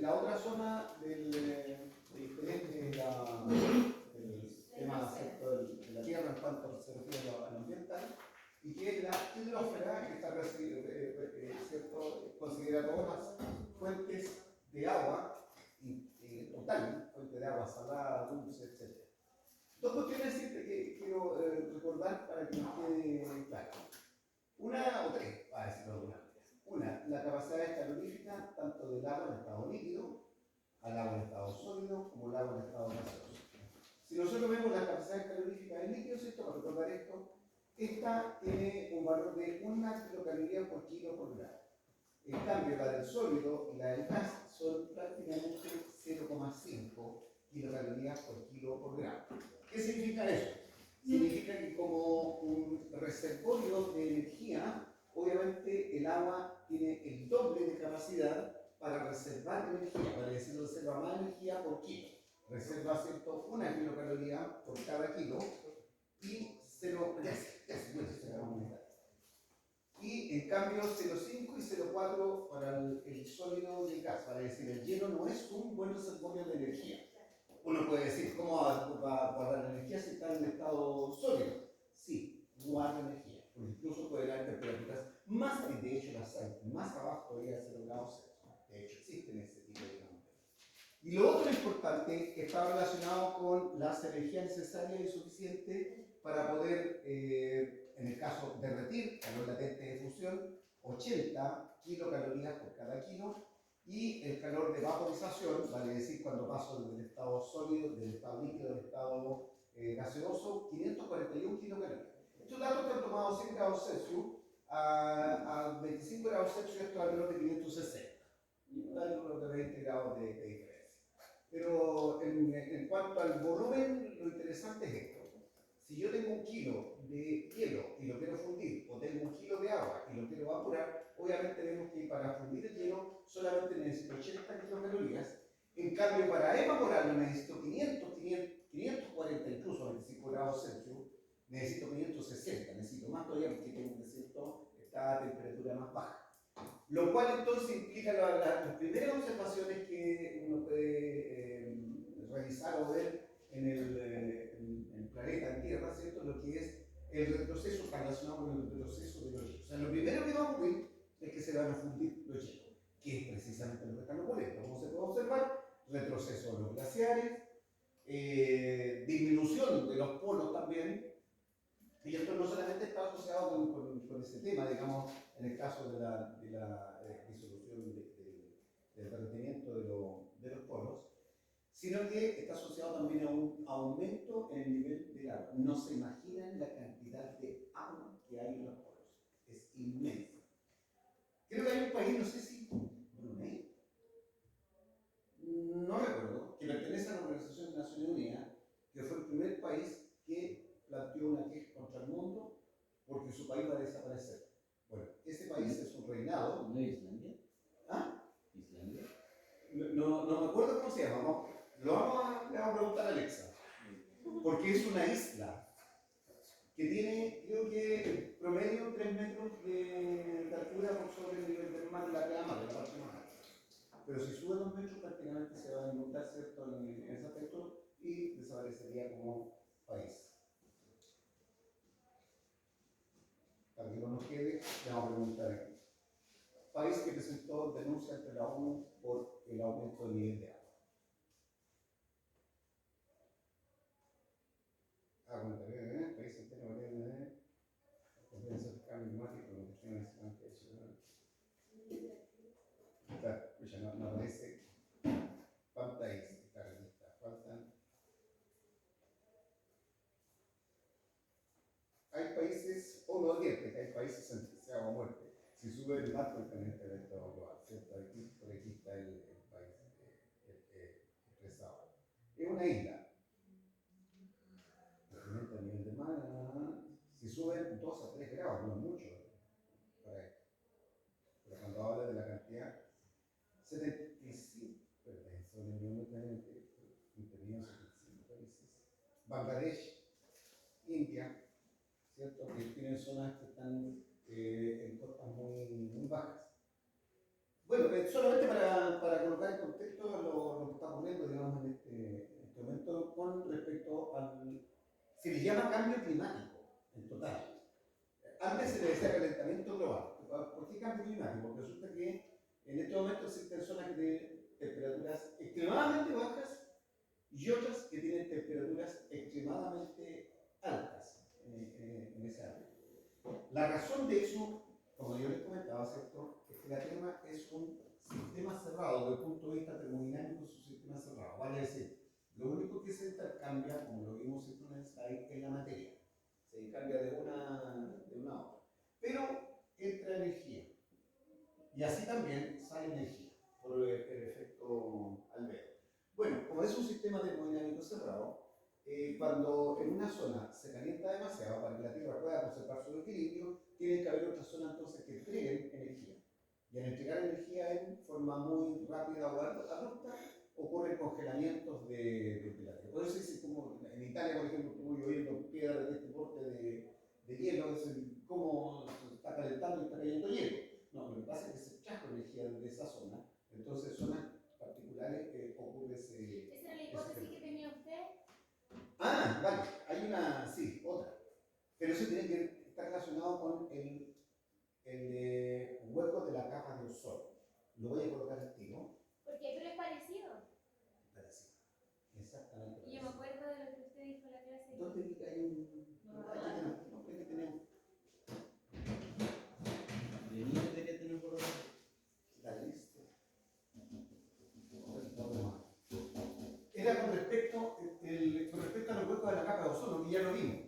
La otra zona del tema de la tierra en cuanto se refiere a lo ambiental, y que es la hidrosfera, que está considera todas las fuentes de agua, total, fuentes de agua salada, dulce, etc. Dos cuestiones que quiero recordar para que nos quede claro. Una o tres, para decirlo de alguna manera. Una, la capacidad calorífica tanto del agua en estado líquido, al agua en estado sólido, como el agua en estado gaseoso. Si nosotros vemos la capacidad calorífica del líquido, ¿cierto? Para recordar esto, esta tiene un valor de 1 kilocaloría por kilo por grado. En cambio, la del sólido y la del gas son prácticamente 0,5 kilocalorías por kilo por grado. ¿Qué significa eso? Significa que como un reservorio de energía, obviamente el agua tiene el doble de capacidad para reservar energía, para decir, reserva más energía por kilo. Reserva 1 kilocaloría por cada kilo y 0, y en cambio 0,5 y 0,4 para el sólido y el gas, para decir, el hielo no es un buen reservorio de energía. Uno puede decir, ¿cómo va a guardar energía si está en estado sólido? Sí, guarda energía, porque incluso puede haber temperaturas más, y de hecho las hay, más abajo todavía de 0 grados Celsius. De hecho existen ese tipo de fenómenos. Y lo otro importante está relacionado con las energías necesarias y suficientes para poder, en el caso derretir, calor latente de fusión, 80 kilocalorías por cada kilo, y el calor de vaporización, vale decir, cuando paso del estado sólido, del estado líquido al estado gaseoso, 541 kilocalorías. Estos datos están tomados 100 grados Celsius, a 25 grados Celsius esto es alrededor de 560, y alrededor de 20 grados de diferencia. Pero en cuanto al volumen, lo interesante es esto. Si yo tengo 1 kilo de hielo y lo quiero fundir, o tengo 1 kilo de agua y lo quiero evaporar, obviamente vemos que para fundir el hielo solamente necesito 80 kilocalorías. En cambio, para evaporarlo necesito 540, incluso a 25 grados Celsius, necesito 560, necesito más todavía porque tengo un desierto que está a temperatura más baja. Lo cual entonces implica las primeras observaciones que uno puede realizar o ver en el planeta, en Tierra, ¿cierto? Lo que es el retroceso, está relacionado con el retroceso de los hielos. O sea, lo primero que va a ocurrir es que se van a fundir los hielos, que es precisamente lo que están ocurriendo. Como se puede observar, retroceso de los glaciares, disminución de los polos también. Y esto no solamente está asociado con ese tema, digamos, en el caso de la disolución del derretimiento de los polos, sino que está asociado también a un aumento en el nivel del agua. No se imaginan la cantidad de agua que hay en los polos. Es inmensa. Creo que hay un país, no sé si Brunei, no recuerdo, que pertenece a la Organización de Naciones Unidas, que fue el primer país que planteó una queja contra el mundo porque su país va a desaparecer. Bueno, ese país es un reinado. ¿No es Islandia? ¿Ah? ¿Islandia? No me acuerdo cómo se llama. ¿No? Le vamos a preguntar a Alexa. Porque es una isla que tiene, creo que promedio 3 metros de altura por sobre el nivel del mar, la playa, la parte más alta. Pero si sube 2 metros, prácticamente se va a inundar, ¿cierto?, en ese aspecto y desaparecería como país. Para que no nos quede, le vamos a preguntar aquí. País que presentó denuncia ante la ONU por el aumento del nivel de agua. País entero, conferencia del cambio climático, nutrición, claro, pues no aparece pantalla esta revista. Faltan. Hay países, o no advierte que hay países sentenciados a muerte si sube el mar del calentamiento global, ¿cierto? Por aquí está el país expresado. Es una isla. Incrementa el nivel de mar, si sube 2 a 3 grados, no es mucho para esto. Pero cuando habla de la cantidad, 75, perdón, son el nivel intervenido 75 países. Bangladesh, India, ¿cierto? Que tienen zonas que están en costas muy bajas. Bueno, solamente para viviendo, digamos, en este momento con respecto al... Se le llama cambio climático, en total. Antes se le decía calentamiento global. ¿Por qué cambio climático? Porque resulta que en este momento existen zonas que tienen temperaturas extremadamente bajas y otras que tienen temperaturas extremadamente altas en ese área. La razón de eso, como yo les comentaba, ¿cierto?, es que la Tierra es un sistema cerrado, desde el punto de vista termodinámico es un sistema cerrado. Vale decir, lo único que se intercambia, como lo vimos en el slide, es la materia. Se cambia de una a otra. Pero entra energía. Y así también sale energía, por el efecto albedo. Bueno, como es un sistema termodinámico cerrado, cuando en una zona se calienta demasiado para que la Tierra pueda conservar su equilibrio, tiene que haber otras zonas entonces que entreguen energía. Y al entregar energía en forma muy rápida o abrupta, ocurren congelamientos de la Tierra. Por eso es como en Italia, por ejemplo, estuvo lloviendo piedras de este porte de hielo, es cómo se está calentando y está cayendo hielo. No, lo que pasa es que se trajo energía de esa zona, entonces zonas particulares ocurre ese... ¿Esa era la hipótesis que tenía usted? Ah, vale, hay una, sí, otra. Pero eso tiene que estar relacionado con el hueco de la capa de ozono. Lo voy a colocar al tiro. ¿Por qué? Pero es parecido. Parecido. Exactamente. Y yo me acuerdo de lo que usted dijo en la clase. ¿Dónde hay un...? No, Aquí tenemos. De niño debería tener por ahora. Dale, listo. Era con respecto a los huecos de la capa de ozono, que ya lo vimos.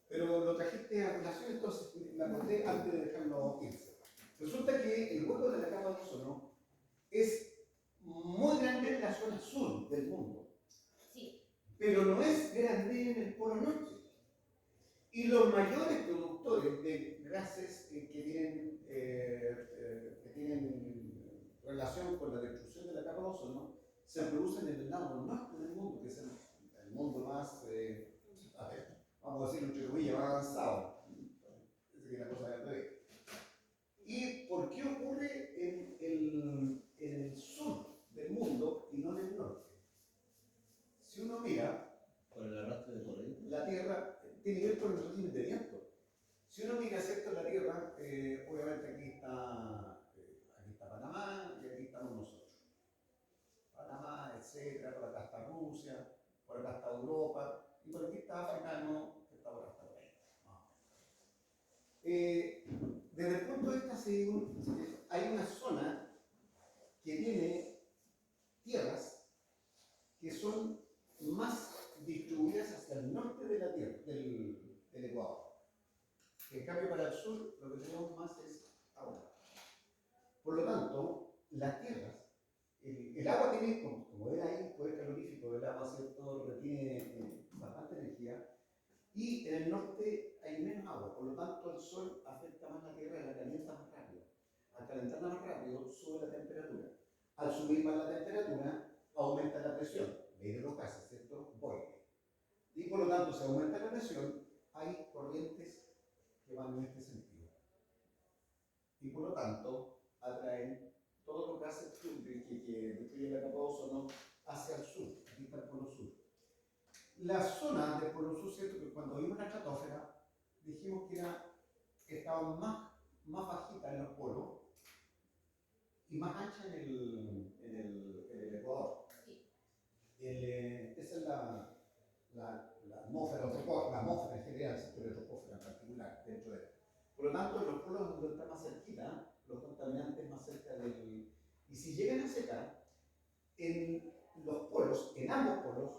Pero lo trajiste a relación, entonces la conté antes de dejarlo irse. Resulta que el hueco de la capa de ozono es muy grande en la zona sur del mundo. Sí. Pero no es grande en el polo norte. Y los mayores productores de gases que tienen relación con la destrucción de la capa de ozono se producen en el lado norte del mundo, que es el mundo más, vamos a decir, entre comillas, más avanzado. Es que la cosa de al revés. ¿Y por qué ocurre en el sur del mundo y no en el norte? Si uno mira, Por el arrastre de corriente. la Tierra tiene que ver con el régimen de viento. Si uno mira, ¿cierto?, la Tierra, obviamente aquí está Panamá y aquí estamos nosotros. Panamá, etcétera, por acá está Rusia, por acá está Europa, y por aquí está África, no, que está por acá por ahí. Desde el punto de vista, hay una zona que tiene tierras que son más distribuidas hacia el norte de la Tierra, del Ecuador. En cambio, para el sur, lo que tenemos más es agua. Por lo tanto, las tierras, el agua tiene, como ven ahí, el poder calorífico del agua, ¿cierto?, retiene bastante energía, y en el norte hay menos agua, por lo tanto, el sol afecta más la tierra y la calienta más rápido. Al calentarla más rápido, sube la temperatura. Al subir más la temperatura, aumenta la presión. Ley de los gases, ¿cierto? Boyle. Y por lo tanto, si aumenta la presión, hay corrientes que van en este sentido. Y por lo tanto, atraen todos los gases que destruyen la capa de ozono hacia el sur. Aquí está el polo sur. La zona del polo sur, ¿cierto?, que cuando vimos la estratosfera, dijimos que estaba más bajita en los polos y más ancha en el Ecuador. Sí. Esa es la atmósfera, la atmósfera en general, pero la troposfera en particular, dentro de él. Por lo tanto, en los polos donde está más cerquita, los contaminantes más cerca del... Y si llegan a secar, en los polos, en ambos polos,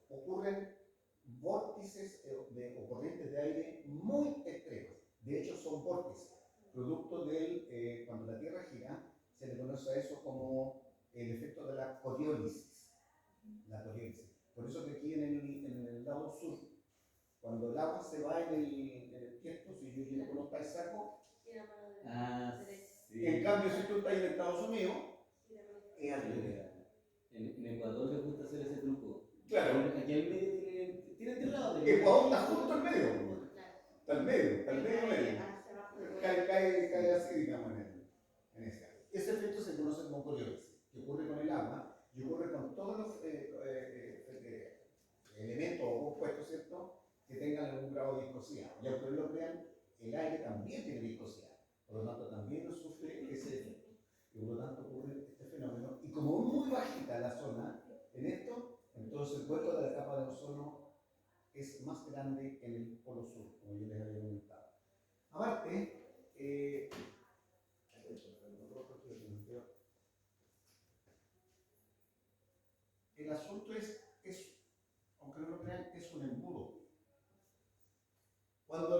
ocurren vórtices o corrientes de aire muy extremas. De hecho, son vórtices, producto del, cuando la Tierra gira, se le conoce a eso como el efecto de la coriólisis. La coriólisis. Por eso que aquí en el lado sur, cuando el agua se va en el tiesto, si yo lleno con los paisacos, Sí. en cambio, si tú estás en Estados Unidos, es al revés. En Ecuador les gusta hacer ese truco. Claro. Aquí al medio tienen tierrado. Ecuador está justo al medio. Está al medio. Cae así, digamos, en ese. Ese efecto se conoce como coriólisis, que ocurre con el agua y ocurre con todos los un grado de viscosidad. Y aunque no lo crean, el aire también tiene viscosidad. Por lo tanto, también lo sufre ese efecto. Y por lo tanto ocurre este fenómeno. Y como es muy bajita la zona en esto, entonces el hueco de la capa de ozono es más grande en el polo sur, como yo les había comentado. Aparte, el asunto es, aunque no lo crean, es un embudo. Cuando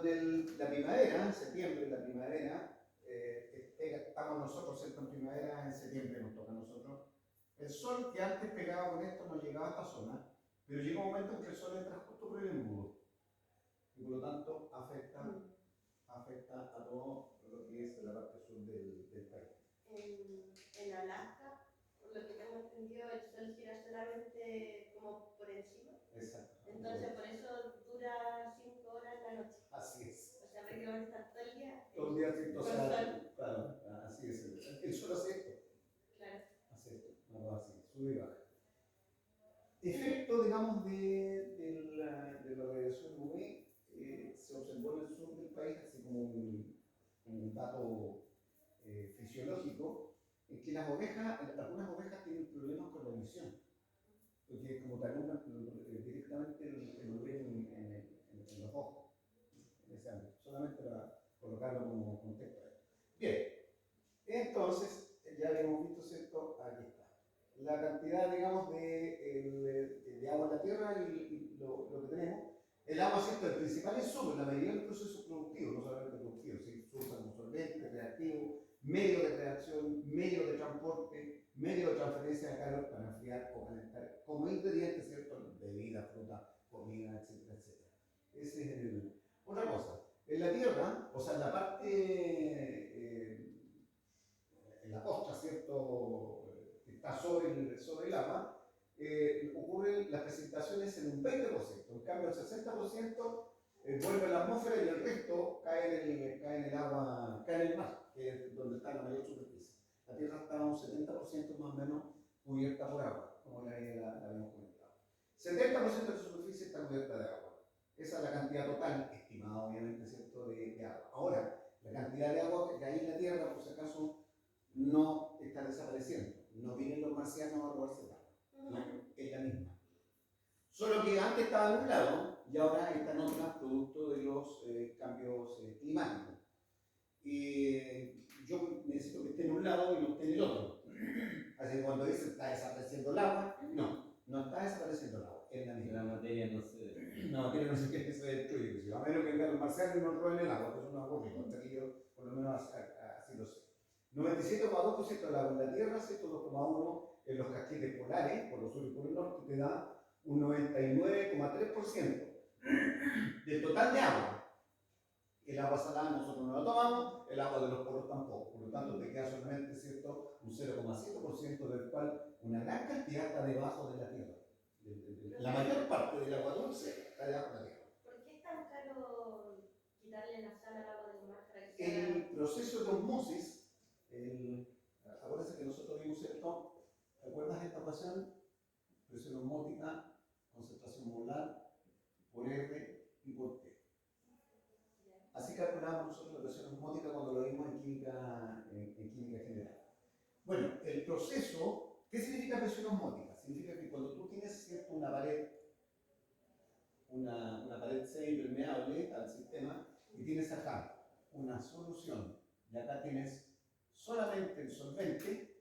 la primavera, en septiembre, la primavera, estamos nosotros en primavera, en septiembre nos toca a nosotros, el sol que antes pegaba con esto no llegaba a esta zona, pero llega un momento en que el sol entra justo por el embudo y por lo tanto afecta a todo lo que es la parte sur del país. En Alaska, por lo que tengo entendido, el sol gira solamente como por encima. Exacto. Entonces, por eso dura 5 horas la noche. Así es. O sea, prácticamente está todo el día. Todo el día así, o con sea, sol. claro, así es. El sol hace esto. Claro. Hace esto, no así, sube y baja. Efecto, digamos, de la radiación UV se observó en el sur del país, así como un dato fisiológico, en que las ovejas, algunas ovejas tienen problemas con la visión, porque como te alumbran directamente el UV en los ojos, en ese ámbito, solamente para colocarlo como contexto. Bien, entonces, ya habíamos visto, ¿cierto? Aquí está. La cantidad, digamos, de agua en la tierra y lo que tenemos. El agua, ¿cierto? El principal insumo, la mayoría del proceso productivo, no solamente productivo, se usa como solvente, reactivo, medio de creación, medio de transporte, medio de transferencia de calor para enfriar o calentar, como ingredientes, ¿cierto? Bebida, fruta, comida, etcétera, etcétera. Ese es el. Otra cosa, en la tierra, o sea, en la parte, en la costa, ¿cierto? Que está sobre el agua, ocurren las precipitaciones en un 20%, en cambio el 60% vuelve a la atmósfera y el resto cae en el agua, cae en el mar, que es donde está la mayor superficie. La Tierra está un 70% más o menos cubierta por agua, como la habíamos comentado. 70% de su superficie está cubierta de agua. Esa es la cantidad total, estimada obviamente, ¿cierto?, de agua. Ahora, la cantidad de agua que hay en la Tierra, por si acaso, no está desapareciendo. No vienen los marcianos a robarse el agua. No, es la misma. Solo que antes estaba en un lado y ahora está en otra, producto de los cambios climáticos. Yo necesito que esté en un lado y no esté en el otro. Así que cuando dice está desapareciendo el agua, no está desapareciendo el agua, es la misma. La materia no se... No, la materia no se quiere que se destruye. A menos que vengan los marcianos y nos roben el agua, que es una aburrida, hasta aquí yo por lo menos así lo sé. 97,2% del agua en la Tierra, 102,1% en los casquetes polares, por lo sur y por el norte, te da un 99,3% del total de agua. El agua salada nosotros no la tomamos, el agua de los polos tampoco. Por lo tanto, te queda solamente, ¿cierto?, un 0,5%, del cual una gran cantidad está debajo de la Tierra. La mayor parte del agua dulce está debajo de la Tierra. ¿Por qué es tan caro quitarle la sal al agua del mar para que sea... El proceso de osmosis, acuérdense que nosotros vimos, ¿cierto? ¿Te acuerdas de esta ecuación? Presión osmótica, concentración molar, por R y por T. Así calculamos nosotros la presión osmótica cuando lo vimos en química general. Bueno, el proceso, ¿qué significa presión osmótica? Significa que cuando tú tienes, ¿cierto?, una pared semi-permeable al sistema y tienes acá una solución y acá tienes solamente el solvente,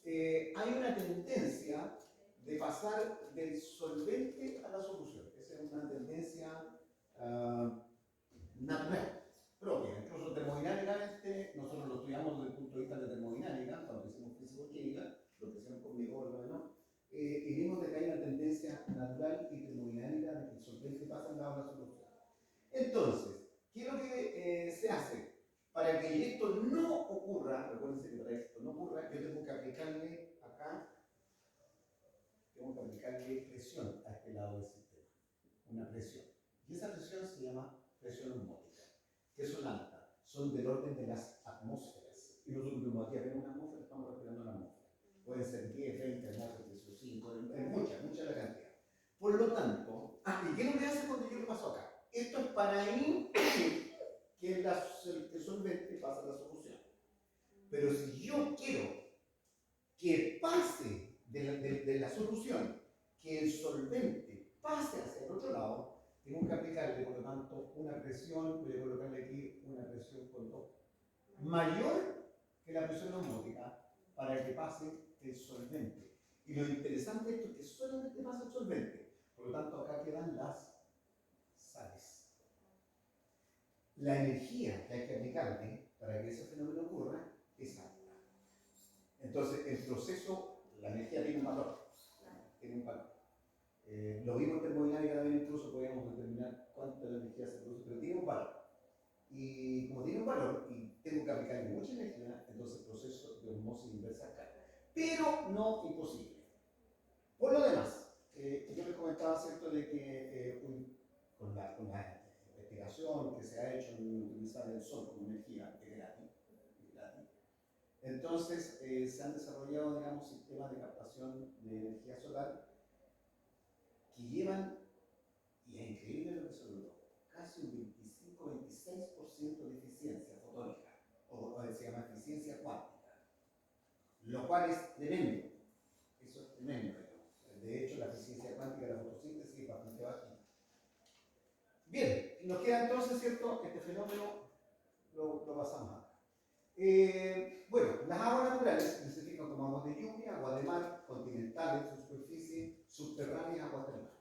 hay una tendencia de pasar del solvente a la solución. Esa es una tendencia natural, propia. Incluso termodinámicamente, nosotros lo estudiamos desde el punto de vista de termodinámica, cuando hicimos físico-química, lo que hicieron conmigo, por lo menos, y vimos de que hay una tendencia natural y termodinámica de que el solvente pasa al lado de la solución. Entonces, ¿qué es lo que se hace? Para que esto no ocurra, recuérdense que para que esto no ocurra, yo tengo que aplicarle acá, presión a este lado del sistema, una presión. Y esa presión se llama presión osmótica, que son altas, son del orden de las atmósferas. Y nosotros como aquí vemos una atmósfera, estamos respirando la atmósfera. Pueden ser 10, 20 atmósferas, 5, mucha la cantidad. Por lo tanto, ¿y qué es lo que hace cuando yo Pero si yo quiero que pase de la solución, que el solvente pase hacia el otro lado, tengo que aplicarle, por lo tanto, una presión, voy a colocarle aquí una presión con 2 mayor que la presión osmótica para que pase el solvente. Y lo interesante de esto es que solamente pasa el solvente. Por lo tanto, acá quedan las sales. La energía que hay que aplicarle para que ese fenómeno ocurra es alta. Entonces, el proceso, la energía tiene un valor. Tiene un valor. Lo vimos en termodinámica también, incluso podíamos determinar cuánta energía se produce, pero tiene un valor. Y como tiene un valor y tengo que aplicarle mucha energía, entonces el proceso de osmosis inversa cae. Pero no imposible. Por lo demás, yo les comentaba, ¿cierto?, de que con la investigación que se ha hecho en utilizar el sol como energía, que es gratis, entonces se han desarrollado, digamos, sistemas de captación de energía solar que llevan, y es increíble lo que se logró, casi un 25-26% de eficiencia fotónica, o se llama eficiencia cuántica, lo cual es tremendo. Eso es tremendo. De hecho, la eficiencia cuántica de la fotosíntesis es bastante bajita. Bien, nos queda entonces, ¿cierto?, este fenómeno lo pasamos acá. Bueno, las aguas naturales se clasifican como aguas de lluvia, agua de mar, continentales, superficie, subterráneas, aguas del mar.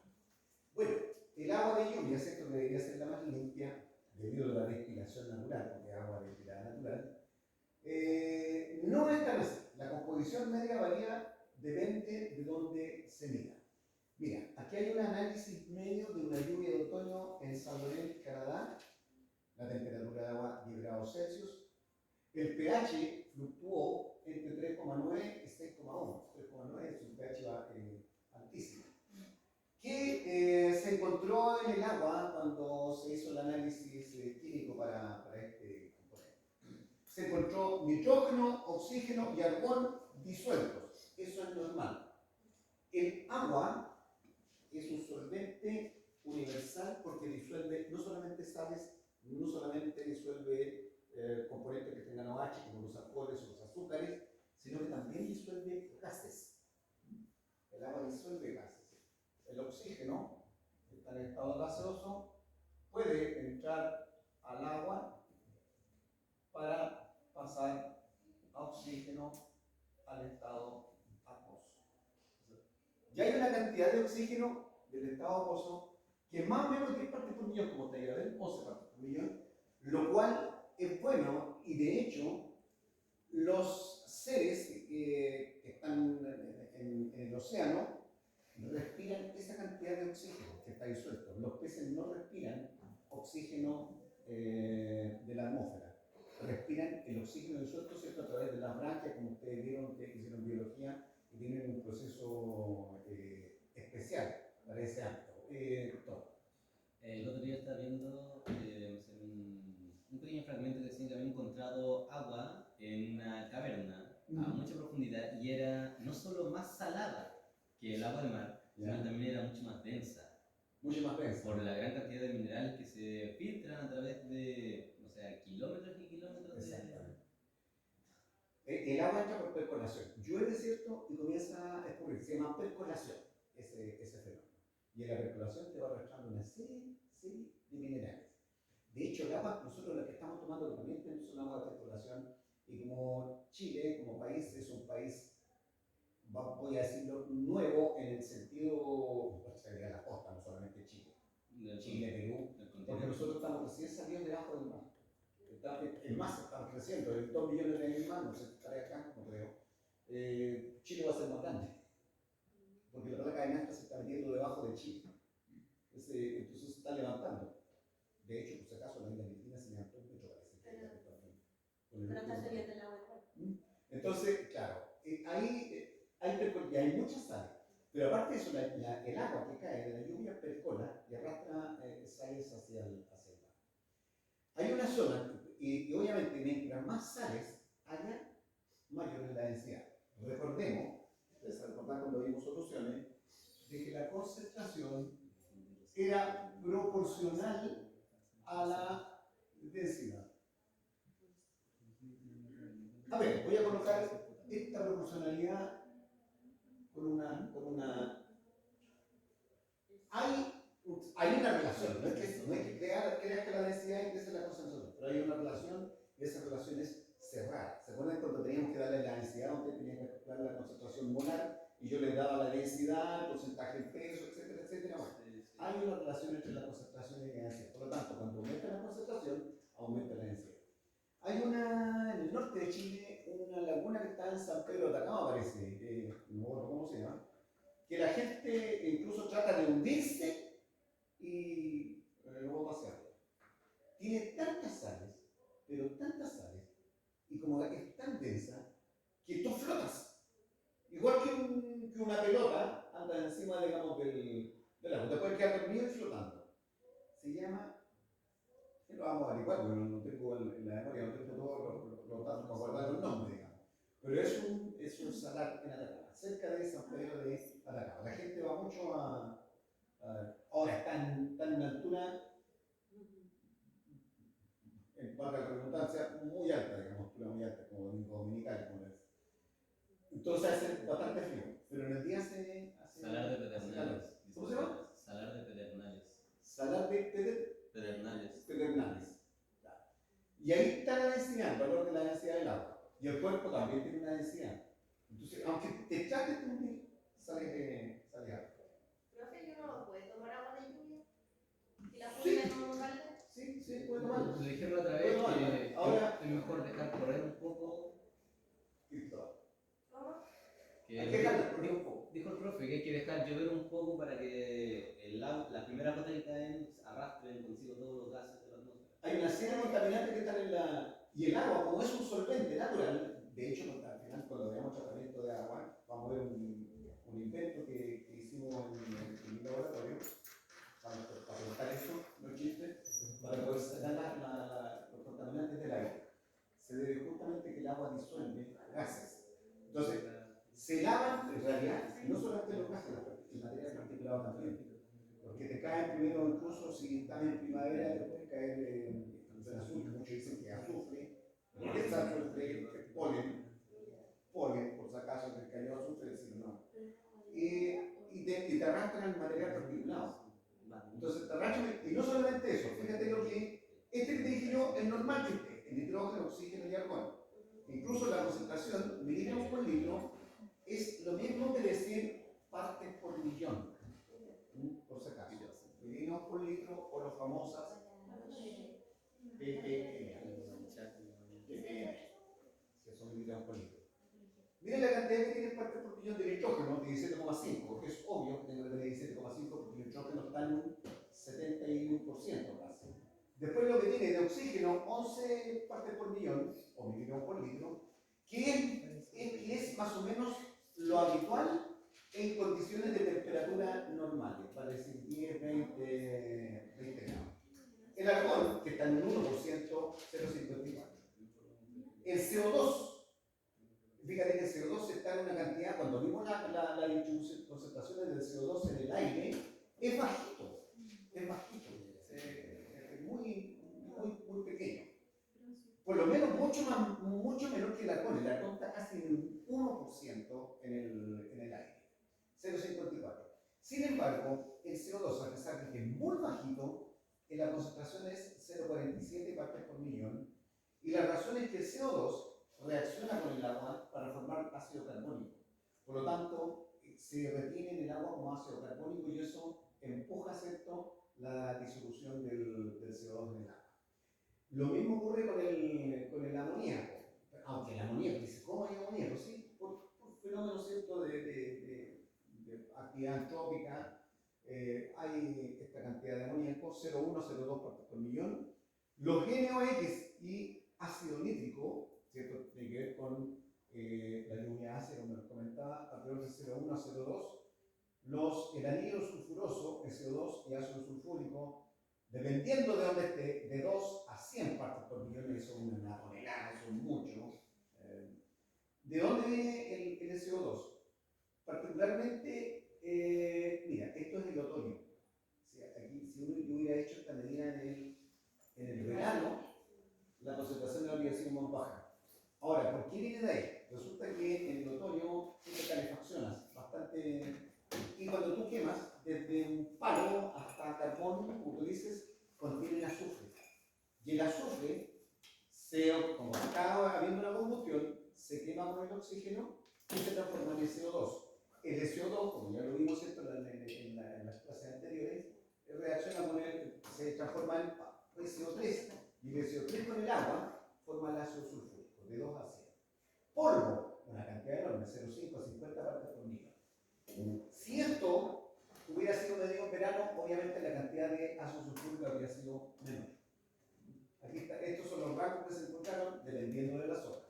Bueno, el agua de lluvia, ¿cierto?, que debería ser la más limpia, debido a la destilación natural, porque es agua destilada natural, no es tan así. La composición media varía, depende de dónde se mida. Mira, aquí hay un análisis medio de una lluvia de otoño en San Lorenzo, Canadá. La temperatura de agua 10 grados Celsius. El pH fluctuó entre 3,9 y 6,1. 3,9 es un pH altísimo. Que se encontró en el agua cuando se hizo el análisis químico para este componente. Se encontró nitrógeno, oxígeno y argón disueltos. Eso es normal. El agua es un solvente universal porque disuelve no solamente sales, no solamente disuelve componentes que tengan OH como los alcoholes o los azúcares, sino que también disuelve gases. El agua disuelve gases. El oxígeno, que está en estado gaseoso, puede entrar al agua para pasar a oxígeno al estado acuoso. Ya hay una cantidad de oxígeno del estado acuoso que más o menos 10 partes por millón, como ustedes ya ven, 11 partes por millón, lo cual es bueno, y de hecho los seres que están en el océano respiran esa cantidad de oxígeno que está disuelto. Los peces no respiran oxígeno de la atmósfera, respiran el oxígeno disuelto, ¿cierto?, a través de las branquias, como ustedes vieron que hicieron biología, y tienen un proceso especial para ese ámbito. El otro día estaba viendo un pequeño fragmento que decía que habían encontrado agua en una caverna a mucha profundidad y era no solo más salada que el agua del mar, sino también era mucho más densa. Mucho más densa. Por la gran cantidad de minerales que se filtran a través de, o sea, kilómetros y kilómetros Exactamente. El agua entra por percolación. Llueve, ¿cierto?, y comienza a escurrir. Se llama percolación ese fenómeno. Y en la percolación te va arrastrando una serie de minerales. De hecho, el agua, nosotros la que estamos tomando también son agua de percolación. Y como Chile, como país, es un país, voy a decirlo, nuevo en el sentido, o sea, de la costa, no solamente Chile. Chile, Perú, porque nosotros estamos recién saliendo debajo del mar. Es más, estamos creciendo, en 2 millones de años más, no sé si estaré acá, no creo. Chile va a ser más grande, porque la placa de Nazca se está metiendo debajo de Chile. Entonces se está levantando. De hecho, por si acaso, la isla Argentina se levantó un metro, parece que pero está saliendo el agua. Entonces, claro, hay muchas sales. Pero aparte de eso, el agua que cae de la lluvia percola y arrastra sales hacia el mar. Hay una zona, y obviamente mientras más sales haya, mayor es la densidad. Recordemos, ustedes se recordan cuando vimos soluciones, de que la concentración era proporcional a la densidad. A ver, voy a colocar esta proporcionalidad con una. Hay una relación, no es que creas que la densidad ingresa la concentración, pero hay una relación y esa relación es cerrada. ¿Se acuerdan cuando teníamos que darle la densidad, donde tenía que calcular la concentración molar y yo le daba la densidad, el porcentaje en peso, etcétera, etcétera? Bueno, hay una relación entre la concentración y la densidad. Por lo tanto, cuando aumenta la concentración, aumenta la densidad. Hay en el norte de Chile, una laguna que está en San Pedro de Atacama, parece, no me acuerdo cómo se llama, que la gente incluso trata de hundirse y luego pasear. Tiene tantas sales, pero tantas sales, y como es tan densa, que tú flotas. Igual que una pelota anda encima, digamos, del agua. Te puedes quedar dormido y flotando. Se llama, que lo vamos a averiguar, porque no tengo en la memoria, no tengo todos los datos para guardar los nombres, digamos. Pero es un salar en Atacama, cerca de San Pedro de Atacama. La gente va mucho ahora está en una altura, en parte de la redundancia, muy alta, digamos, altura muy alta, como Domingo Dominical, como es. Entonces hace bastante frío, pero en el día hace Salar de Pedernales. ¿Cómo se llama? Salar de Pedernales. Salar de Pedernales. Claro. Y ahí está la densidad, el valor de la densidad del agua. Y el cuerpo también tiene una densidad. Entonces, aunque te trates de hundir, sale agua. Profe, ¿y uno puede tomar agua de lluvia? ¿Si la Sí. pone en un balde? Sí, puede tomar. Lo dijeron otra vez que ahora es mejor dejar correr un poco. Listo. ¿Cómo? Que Hay que dejarla correr un poco. dijo el profe que hay que dejar llover un poco para que las primeras gotas que caen arrastren consigo todos los gases de la atmósfera. Hay una serie de contaminantes que están en la. Y el agua, como es un solvente natural, de hecho, al final, cuando veamos tratamiento de agua, vamos a ver un invento que hicimos en mi laboratorio para contar eso, no chiste, para poder sacar los contaminantes del aire. Se debe justamente que el agua disuelve gases. Entonces, se lavan, en realidad, no solamente los gases, el material particulado también. Porque te caen primero, incluso si estás en primavera, te puede caer en azufre, muchos dicen que azufre, porque es azufre, polen, por si acaso te cayó azufre, decir no. Y te arrastran el material particulado. Entonces te arrastran, y no solamente eso, fíjate lo que te dije yo, es normal que esté, el nitrógeno, oxígeno y argón. Incluso la concentración, miligramos por litro, es lo mismo que decir partes por millón, por si acaso. Miligramos por litro o las famosas ppm, que son miligramos por litro. Miren la cantidad que tiene partes por millón de nitrógeno, 17,5, porque es obvio que tengo que tener 17,5 porque el nitrógeno está en un 71% casi. Después lo que tiene de oxígeno, 11 partes por millón, o miligramos por litro, que es más o menos lo habitual en condiciones de temperatura normales, para decir 10, 20 grados. El argón, que está en un 1%, 0,54. El CO2, fíjate que el CO2 está en una cantidad, cuando vimos la distribución, concentraciones del CO2 en el aire, es bajito, es muy pequeño. Por lo menos mucho menor que el argón. El argón está casi en un 1% en el aire, 0,54. Sin embargo, el CO2, a pesar de que es muy bajito, en la concentración es 0,47 partes por millón, y la razón es que el CO2 reacciona con el agua para formar ácido carbónico. Por lo tanto, se retiene en el agua como ácido carbónico y eso empuja, ¿cierto?, la disolución del CO2 en el agua. Lo mismo ocurre con el amoníaco. Aunque el amoníaco, dice, ¿cómo hay amoníaco? Sí, por fenómenos, ¿cierto?, de actividad antrópica. Hay esta cantidad de amoníaco, 0,1, 0,2 partes por millón. Los NOx y ácido nítrico, ¿cierto?, tiene que ver con la lluvia ácida, como les comentaba, alrededor de 0,1 a 0,2. El anhídrido sulfuroso, SO2 y ácido sulfúrico, dependiendo de dónde esté, de 2 a 100 partes por millón, eso es una tonelada, eso es mucho. ¿De dónde viene el SO2? Particularmente, mira, esto es el otoño. O sea, aquí, si yo hubiera hecho esta medida en el verano, la concentración de la habría sido más baja. Ahora, ¿por qué como tú dices, contienen azufre. Y el azufre, como está habiendo una combustión, se quema con el oxígeno y se transforma en CO2. El CO2, como ya lo vimos ¿cierto? En las clases anteriores, reacciona con se transforma en CO3. Y el CO3 con el agua forma el ácido sulfúrico, de 2 a 100. Polvo, una cantidad enorme, 0,5 a 50 partes por millón. Si esto hubiera sido medido en verano, obviamente la cantidad de ácido sulfúrico habría sido menor. Aquí está, estos son los rangos que se encontraron dependiendo de la zona,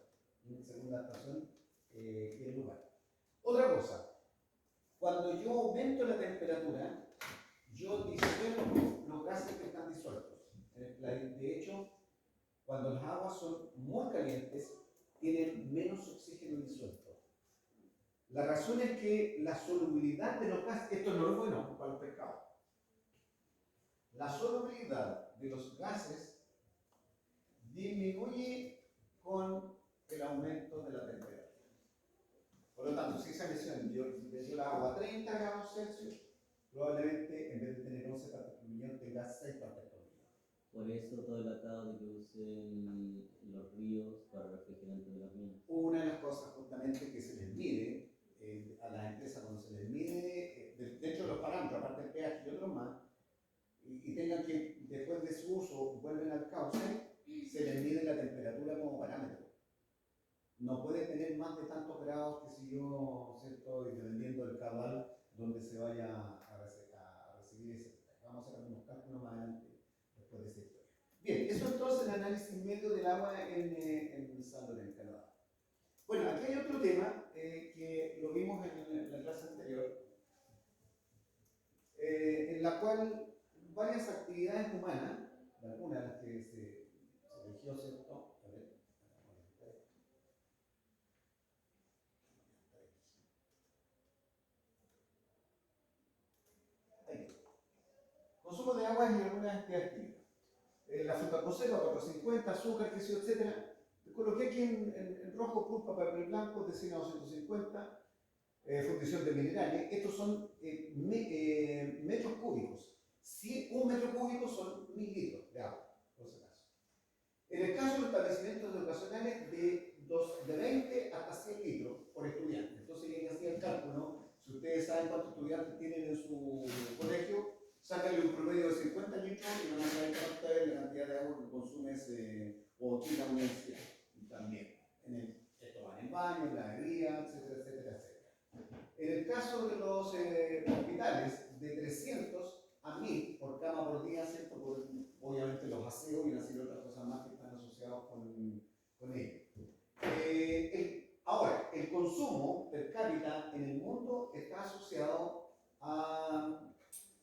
según la estación y el lugar. Otra cosa, cuando yo aumento la temperatura, yo disuelvo los gases que están disueltos. De hecho, cuando las aguas son muy calientes, tienen menos oxígeno disuelto. La razón es que la solubilidad de los gases, esto no es bueno para los pescados, la solubilidad de los gases disminuye con el aumento de la temperatura. Por lo tanto, si esa misión dio el agua a 30 grados Celsius, probablemente en vez de tener 11 partes por millón tenga 6 partes por millón. Por eso todo el atado de que usen los ríos para refrigerante de las minas. Una de las cosas justamente que se les mide a las empresas cuando se les mide, de hecho los parámetros, aparte del pH y otros más, y tengan que después de su uso vuelven al cauce, se les mide la temperatura como parámetro. No puede tener más de tantos grados, que si yo, ¿cierto? Y dependiendo del caudal donde se vaya a recibir ese. Vamos a hacer unos cálculos más adelante después de esta historia. Bien, eso entonces el análisis medio del agua en Sandor, en Canadá. Bueno, aquí hay otro tema que lo vimos en la clase anterior, en la cual varias actividades humanas, algunas de las que se eligió, ¿cierto? A ver, consumo de agua y algunas actividades. La fruta conserva, 450, azúcar, queso, etc. Coloqué aquí en rojo, pulpa, papel blanco, destinado 150, fundición de minerales. Estos son metros cúbicos. Si un metro cúbico son 1000 litros de agua, por si acaso. En el caso de los establecimientos educacionales, de 20 hasta 100 litros por estudiante. Entonces, ya hacía el cálculo. Si ustedes saben cuántos estudiantes tienen en su colegio, sácale un promedio de 50 litros y van a saber cuánta es la cantidad de agua que consumes o aquí en la universidad. Y también, esto va en el baño, en la alegría, etcétera, etcétera, etcétera. En el caso de los hospitales, de 300 a 1000 por cama por día, ¿cierto? Por, obviamente los aseos y una serie de otras cosas más que están asociados con ello. Ahora, el consumo per cápita en el mundo está asociado a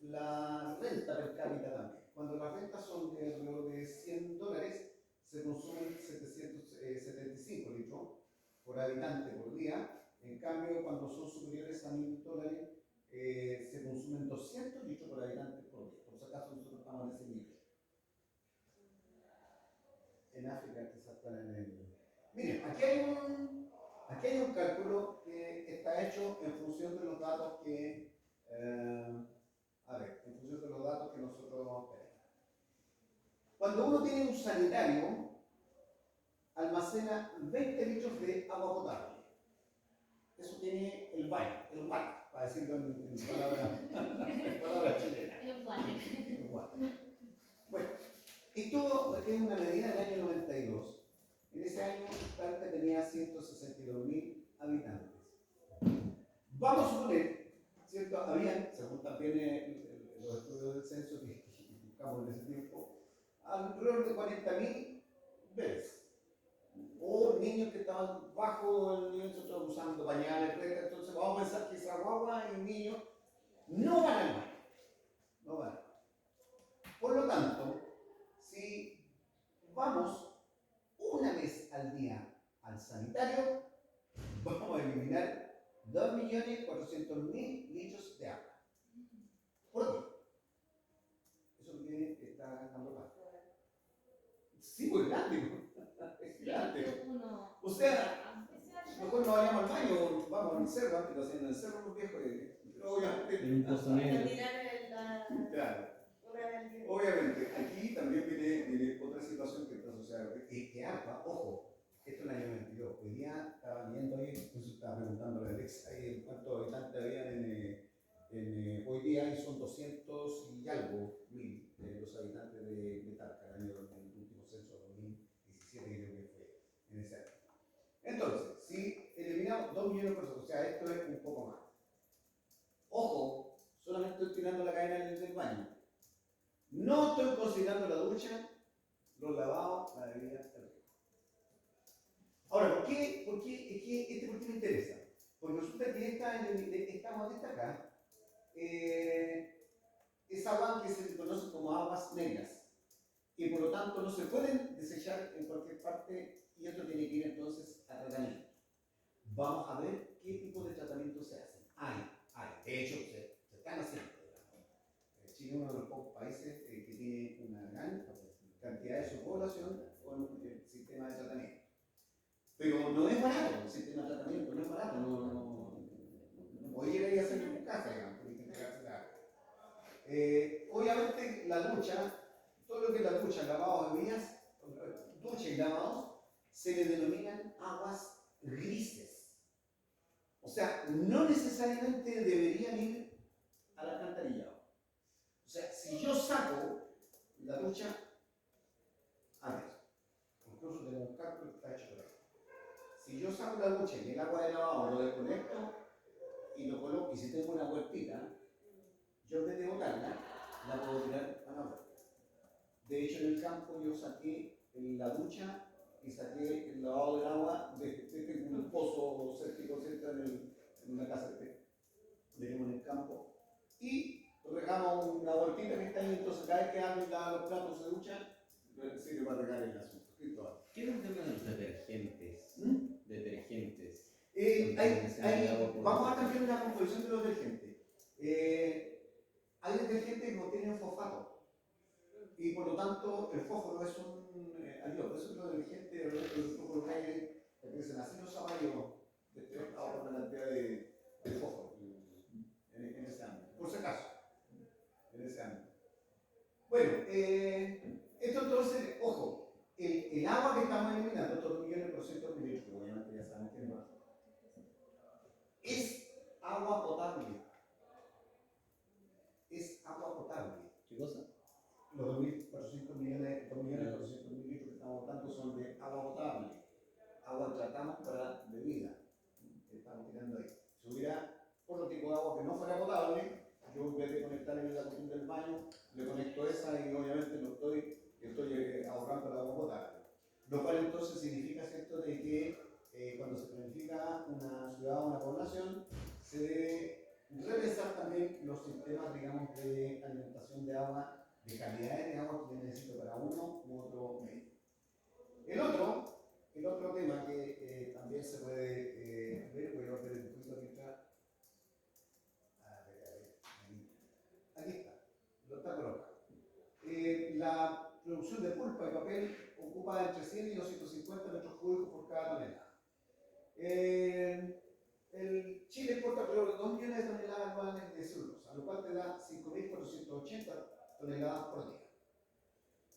la renta per cápita también. Cuando las rentas son de alrededor de $100, se consumen 775 litros por habitante por día. En cambio, cuando son superiores a $1000, se consumen 200 litros por habitante por día. Por si acaso nosotros estamos en ese nivel. En África quizás están en el... Miren, aquí hay un cálculo que está hecho en función de los datos que... en función de los datos que nosotros tenemos. Cuando uno tiene un sanitario, almacena 20 litros de agua potable. Eso tiene el baño, para decirlo en palabras chilenas. El water. Bueno, esto es una medida del año 92. En ese año, Talca tenía 162.000 habitantes. Vamos a suponer, ¿cierto? Habían, según también los estudios del censo que buscamos en ese tiempo, alrededor de 40.000 bebés. O niños que estaban bajo el nivel social usando pañales, etc. Entonces vamos a pensar que esa guagua y un niño no van al baño. No van. Por lo tanto, si vamos una vez al día al sanitario, vamos a eliminar 2.400.000 litros de agua. ¿Por qué? Eso es lo que está gastando más. Sí, muy grande, ¿no? Es grande. O sea, mejor no vayamos al baño, vamos al cerro, antes lo hacían en el cerro los viejos, pero obviamente. En un pozo negro. Tirar Claro. obviamente, aquí también viene otra situación que está asociada, que ARPA, ojo, esto en el año 92, hoy día estaba viendo ahí, incluso estaba preguntando a Alex ahí cuántos habitantes habían hoy día, y son 200 y algo mil los habitantes de Talca, el año del último censo 2017 creo que fue, en ese año. Entonces, si eliminamos 2 millones de personas, o sea, esto es un poco más. Ojo, solamente estoy tirando la cadena del baño. No estoy considerando la ducha, los lavados, la bebida, el riego. Ahora, ¿por qué? ¿Por qué me interesa? Porque resulta que estamos hasta acá, es agua que se conoce como aguas negras, y por lo tanto no se pueden desechar en cualquier parte, y esto tiene que ir entonces a tratamiento. Vamos a ver qué tipo de tratamiento se hacen. De hecho, se están haciendo. Chile es uno de los pocos países que tiene una gran cantidad de su población con el sistema de tratamiento. Pero no es barato el sistema de tratamiento, no es barato, no podés llegar y hacerlo en tu casa, digamos, porque tienes que hacer algo. Obviamente la ducha, todo lo que es la ducha, lavado de bebidas, ducha y lavados, se le denominan aguas grises. O sea, no necesariamente deberían ir al alcantarillado. O sea, si yo saco la ducha, a ver, incluso tengo un cálculo que está hecho por ahí. Si yo saco la ducha y el agua de lavado lo desconecto y lo coloco, y si tengo una huertita, yo en vez de botarla, la puedo tirar a la huerta. De hecho, en el campo yo saqué la ducha y saqué el lavado del agua de un pozo séptico cerca en una casa que tenemos en el campo. Y regamos una huertita que está ahí, entonces cada vez que alguien lava los platos se ducha, sirve para regar el asunto. ¿Qué es el tema de los detergentes? Detergentes. Vamos a cambiar la composición de los detergentes. Hay detergentes que contienen fosfato, y por lo tanto el fósforo es un ayudo. Por eso los detergentes, los colocáis, que dicen así los zapatos, detectados por la cantidad de fósforo en ese ámbito. Por si acaso, en ese ámbito. Bueno, esto entonces, ojo, el agua que estamos eliminando, estos 2 millones por ciento de litros, que obviamente ya saben que es más, es agua potable. Es agua potable. ¿Qué cosa? Los 2.400 millones, 2 millones 400 mil litros que estamos botando son de agua potable. Agua que tratamos para bebida. Estamos tirando ahí. Si hubiera otro tipo de agua que no fuera potable, yo en vez de conectarle la cuestión del baño, le conecto esa y obviamente no estoy ahorrando el agua potable. Lo cual entonces significa, ¿cierto?, de que cuando se planifica una ciudad o una población, se debe repensar también los sistemas, digamos, de alimentación de agua, de calidades de agua que yo necesito para uno u otro medio. El otro tema que también se puede ver, voy a ver un poquito aquí atrás. Aquí está, lo está colocado. La producción de pulpa y papel ocupa entre 100 y 250 metros cúbicos por cada tonelada. El Chile exporta alrededor de 2 millones de toneladas anuales de celulosa, lo cual te da 5.480 toneladas por día.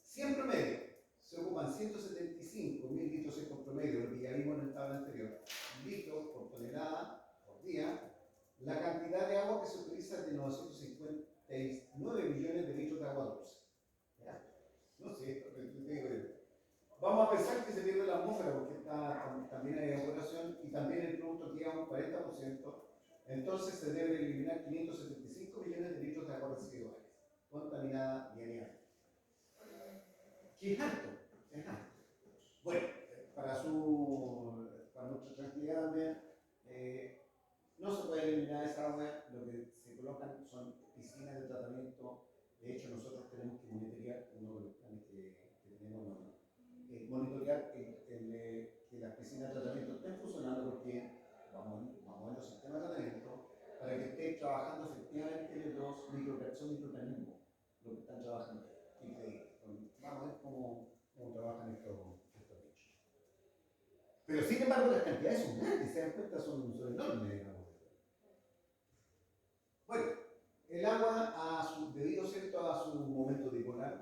Si en promedio se ocupan 175.000 litros secos promedio, lo que ya vimos en la tabla anterior, litros por tonelada por día, la cantidad de agua que se utiliza es de 959 millones de litros de agua dulce. ¿Ya? No sé, vamos a pensar que se pierde la atmósfera porque también hay evaporación y también el producto queda un 40%, entonces se deben eliminar 575 millones de litros de aguas residuales contaminada diariamente. Que es alto, es alto. Bueno, para nuestra tranquilidad también, no se puede eliminar esa agua, lo que se colocan son piscinas de tratamiento. De hecho, nosotros tenemos que monitorear, uno de los planes que tenemos, monitorear que las piscinas de tratamiento estén funcionando, porque vamos a ver los sistemas de tratamiento para que estén trabajando efectivamente los microorganismos, lo que están trabajando. Vamos a ver cómo trabajan estos bichos. Pero sin embargo, las cantidades son grandes, se dan cuenta, son enormes, digamos. Bueno, el agua, debido, ¿cierto?, a su momento dipolar,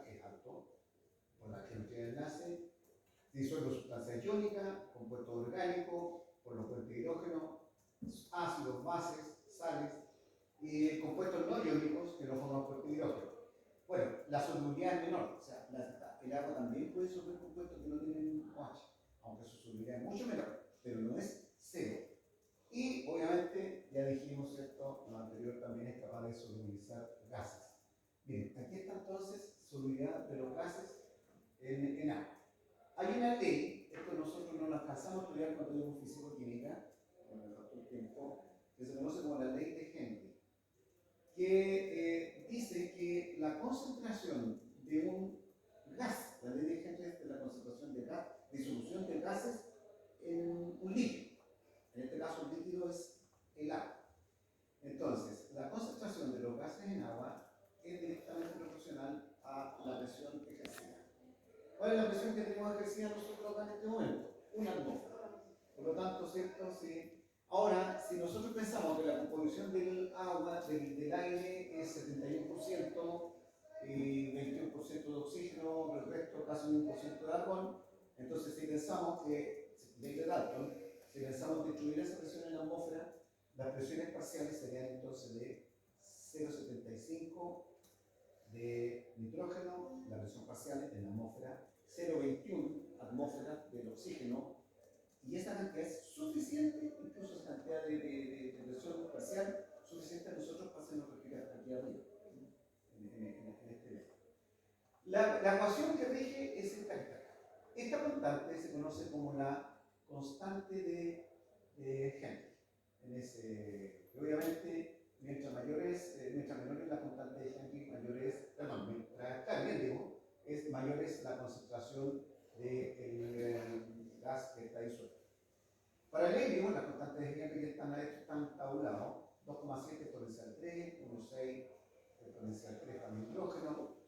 sustancia iónica, compuesto orgánico, por los puentes de hidrógeno, ácidos, bases, sales, y compuestos no iónicos que no forman puente de hidrógeno. Bueno, la solubilidad es menor, o sea, el agua también puede disolver compuestos que no tienen OH, aunque su solubilidad es mucho menor, pero no es cero. Y obviamente, ya dijimos, ¿cierto? Lo anterior también es capaz de solubilizar gases. Bien, aquí está entonces solubilidad de los gases en agua. Hay una ley, esto nosotros no lo alcanzamos a estudiar cuando vimos físico-química, cuando me faltó el tiempo, que se conoce como la ley de Henry, que dice que la concentración de un gas, la ley de Henry es de la concentración de gas, disolución de gases en un líquido. En este caso el líquido es el agua. Entonces, la concentración de los gases en agua es directamente proporcional a la presión ejercida. ¿Cuál es la presión que tenemos ejercida nosotros acá en este momento? Una atmósfera. Por lo tanto, ¿cierto? Sí. Ahora, si nosotros pensamos que la composición del agua, del aire, es 71% y 21% de oxígeno, el resto casi un 1% de argón, entonces si pensamos que, de Dalton, si pensamos distribuir esa presión en la atmósfera, las presiones parciales serían entonces de 0,75 de nitrógeno, la presión parcial en la atmósfera, 0,21 atmósfera del oxígeno, y esa cantidad es suficiente, incluso esa cantidad de presión parcial, suficiente a nosotros para hacernos respirar aquí arriba, en este medio. La ecuación que rige es esta que está acá. Esta constante se conoce como la constante de Henry. Obviamente, mientras menor es la constante de Henry, mayor es la concentración del gas que está disuelto. Para el helio, las constantes de Henry están tabulados: 2,7 exponencial 3, 1,6 exponencial 3 para el hidrógeno.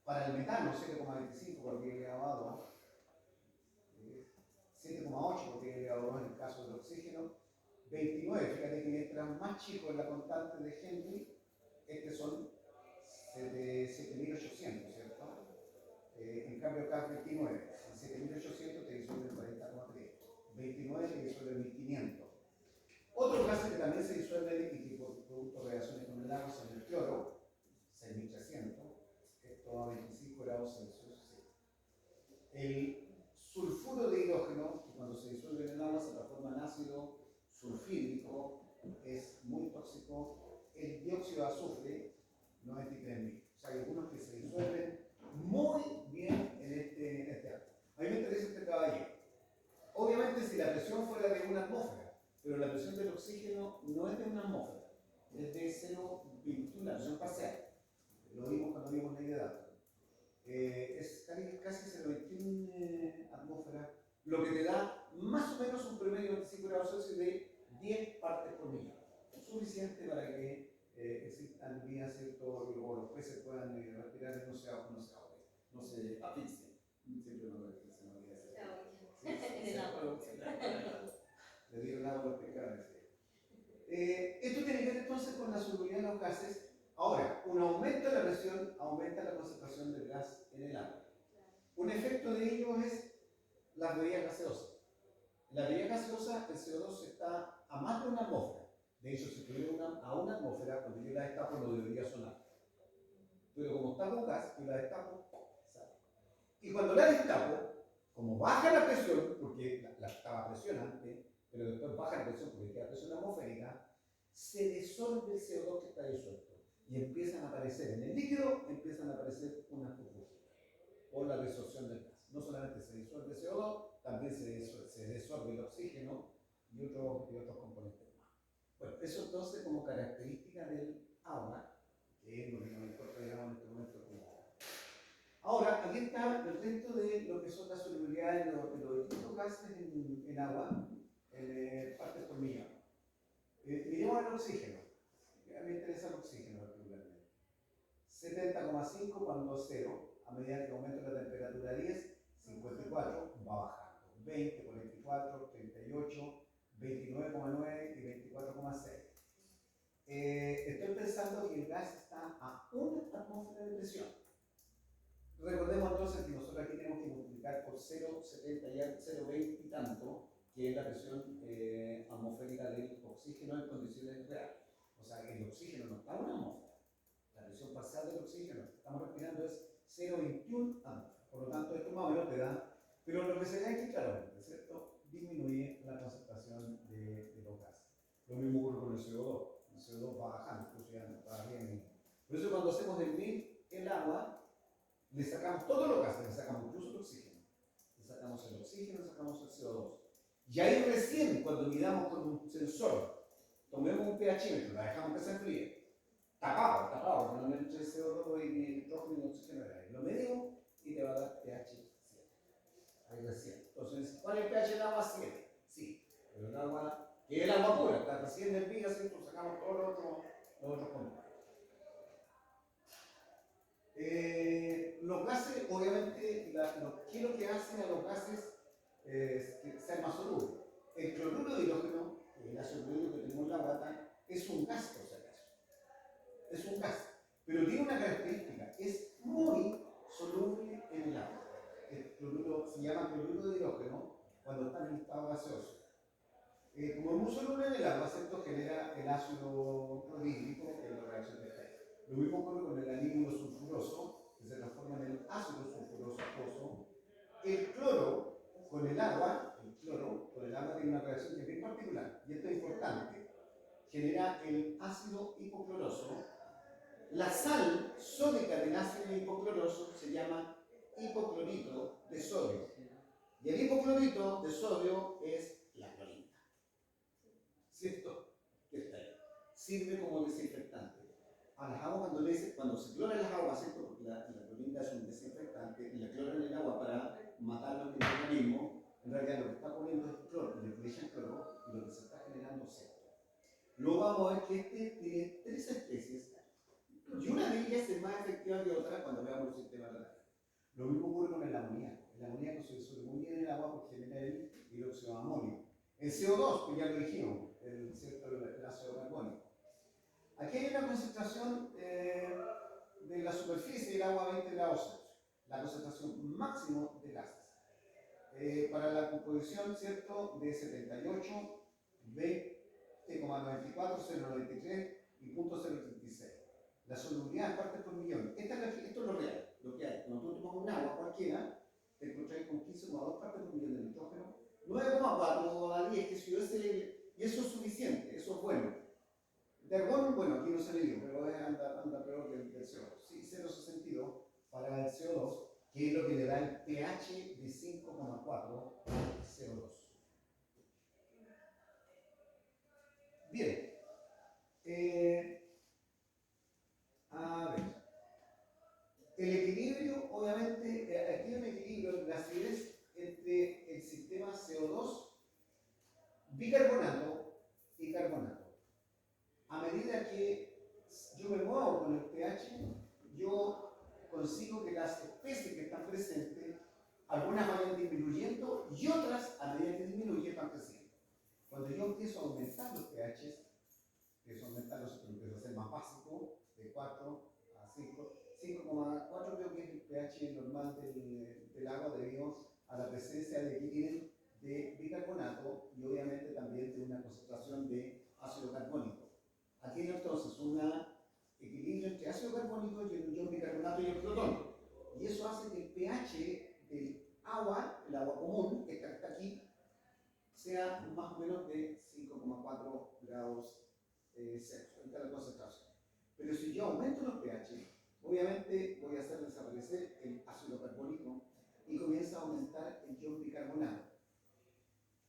Para el metano, 7,25 por pi elevado a 2, 7,8 por pi elevado a 2 en el caso del oxígeno, 29, fíjate que mientras más chico es la constante de Henry, son 7800, ¿cierto? En cambio acá 29, en 7800 te disuelve el 40,3, 29 te disuelve el 1500. Otro caso que también se disuelve y que por producto de reacciones con el agua son el cloro, 6300, esto a 25 grados Celsius. El sulfuro de hidrógeno, que cuando se disuelve en el agua se transforma en ácido sulfídrico, es muy tóxico. El dióxido de azufre, 93.000. O sea, hay algunos que se disuelven muy bien en este agua. A mí me interesa este caballero. Obviamente, si la presión fuera de una atmósfera, pero la presión del oxígeno no es de una atmósfera, es de 0,21, la presión parcial. Lo vimos cuando vimos la ley de Dalton. Es casi 0,21 atmósferas, lo que te da más o menos un promedio de 25 grados Celsius de 10 partes por millón. Suficiente para que existan vías, ¿cierto? O los peces puedan respirar y no se ahoguen, no se asfixien. Siempre me acuerdo que se me olvida hacer. En el agua. Le dieron agua a los pescadores. Esto tiene que ver entonces con la solubilidad de los gases. Ahora, un aumento de la presión aumenta la concentración del gas en el agua. Un efecto de ello es las bebidas gaseosas. En la bebida gaseosa el CO2 está a más de una atmósfera. De hecho, si tuviera a una atmósfera, cuando yo la destapo no debería sonar. Pero como está con gas, yo la destapo, sale. Y cuando la destapo, como baja la presión, porque la estaba a presión antes, pero después baja la presión porque queda presión atmosférica, se disuelve el CO2 que está disuelto. Y empiezan a aparecer en el líquido, empiezan a aparecer unas burbujitas por la disorción del gas. No solamente se disuelve el CO2, también se disuelve el oxígeno y otros componentes más. Bueno, eso entonces como característica del agua, que es lo que nos importa, digamos, en este momento como agua. Ahora, aquí está el resto de lo que son las solubilidades de los distintos gases en agua, en partes por millón. Miremos el oxígeno. A mí me interesa el oxígeno particularmente. 70,5 cuando es 0, a medida que aumenta la temperatura a 10, 54 va bajando. 20, 44, 38, 29,9 y 24,6. Estoy pensando que el gas está a una atmósfera de presión. Recordemos entonces que nosotros aquí tenemos que multiplicar por 0,70 y 0,8 que es la presión atmosférica del oxígeno en condiciones reales. O sea, que el oxígeno no está en una atmósfera. La presión parcial del oxígeno que estamos respirando es 0,21 atmósferas. Por lo tanto, esto más o menos te da, pero lo que se ve aquí claramente, ¿cierto? Disminuye la concentración de los gases. Lo mismo ocurre con el CO2. El CO2 va bajando, incluso ya no está bien. Por eso cuando hacemos el agua, le sacamos todos los gases, le sacamos incluso el oxígeno. Le sacamos el oxígeno, le sacamos el CO2. Y ahí recién, cuando midamos con un sensor, tomemos un pHímetro, la dejamos que se enfríe, tapado, que no entre CO2 y nitrógeno y oxígeno del aire. Lo medimos y te va a dar pH 7. Ahí recién. Entonces, ¿cuál es el pH del agua? 7. Sí, pero el agua, que es el agua pura, está recién hervida, ¿cierto? Sacamos todos los otros componentes. Los gases, obviamente, ¿qué es lo que hacen a los gases ser más solubles? El cloruro de hidrógeno, el ácido clorhídrico que tenemos en la guata, es un gas, por si acaso. Es un gas, pero tiene una característica, es muy soluble en el agua. El cloruro se llama cloruro de hidrógeno cuando está en estado gaseoso. Como es muy soluble en el agua, ¿cierto? Genera el ácido clorhídrico, que es la reacción de Hale. Lo mismo ocurre con el anhídrido sulfuroso, que se transforma en el ácido sulfuroso acuoso. El cloro con el agua tiene una reacción que es bien particular, y esto es importante. Genera el ácido hipocloroso. La sal sódica del ácido hipocloroso se llama hipoclorito de sodio. Y el hipoclorito de sodio es la clorina. ¿Cierto? Que está ahí. Sirve como desinfectante. A las aguas, cuando se cloran las aguas, ¿cierto? Porque la clorina es un desinfectante, y la cloran el agua para matar los microorganismos, en realidad lo que está poniendo es cloro, le echan cloro, y lo que se está generando es esto. Luego vamos a ver que este tiene 3 especies, y una de ellas es más efectiva que otra cuando veamos el sistema renal. Lo mismo ocurre con el amoníaco. El amoníaco se disuelve muy bien en el agua porque genera el dióxido de amonio. El CO2, que ya lo dijimos, el ácido carbónico. Aquí hay una concentración de la superficie del agua a 20 grados Celsius, la concentración máxima de gases. Para la composición, ¿cierto?, de 78, 20,94, 0,93 y 0,036. La solubilidad en partes por millón. Esto es lo real, lo que hay. Cuando tú tomas un agua cualquiera, te encontrás con 15,2 partes por millón de nitrógeno, 9,4 a 10, que si yo y eso es suficiente, eso es bueno. De argón, bueno, aquí no se le dio, pero anda peor que el CO2. Sí, 0,62 para el CO2, que es lo que le da el pH de 5,4 CO2. Bien. A ver. El equilibrio, obviamente, aquí hay un equilibrio, la acidez entre el sistema CO2, bicarbonato y carbonato. A medida que yo me muevo con el pH, yo consigo que las especies que están presentes, algunas vayan disminuyendo y otras, a medida que disminuyen, van creciendo. Cuando yo empiezo a aumentar los pHs, empiezo a aumentarlos, empiezo a ser más básico, de 4 a 5, 5,4 creo que es el pH normal del agua debido a la presencia de equilibrio de bicarbonato y obviamente también de una concentración de ácido carbónico. Aquí hay entonces un equilibrio entre ácido carbónico y el ion bicarbonato y el protón. Y eso hace que el pH del agua, el agua común, que está aquí, sea más o menos de 5,4 grados Celsius, en cada concentración. Pero si yo aumento los pH, obviamente voy a hacer desaparecer el ácido carbónico y comienza a aumentar el ion bicarbonato.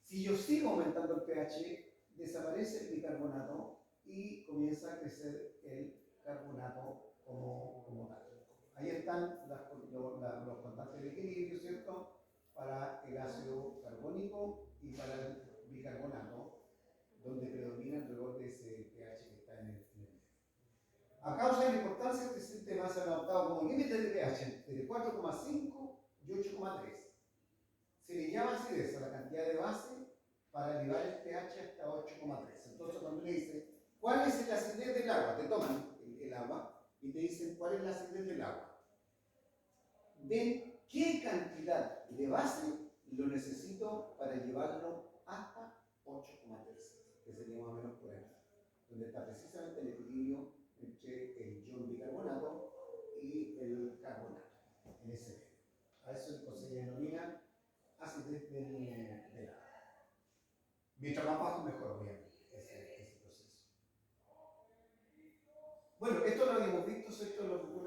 Si yo sigo aumentando el pH, desaparece el bicarbonato y comienza a crecer el carbonato como tal. Ahí están los constantes de equilibrio, ¿cierto? Para el ácido carbónico y para el bicarbonato, donde predomina alrededor de ese pH que está en el medio. A causa de la importancia de este sistema se han adoptado como límites de pH entre 4,5 y 8,3. Se le llama acidez a la cantidad de base para elevar el pH hasta 8,3. Entonces cuando le dicen, ¿cuál es la acidez del agua? Te toman el agua y te dicen, ¿cuál es la acidez del agua? Ven qué cantidad de base lo necesito para llevarlo hasta 8,3, que sería más o menos por ahí, donde está precisamente el equilibrio entre el ion bicarbonato y el carbonato, en ese medio. A eso se denomina acidez del agua. Mientras más bajo, mejor, obviamente, ese proceso. Bueno, esto lo habíamos visto, esto es lo que ocurre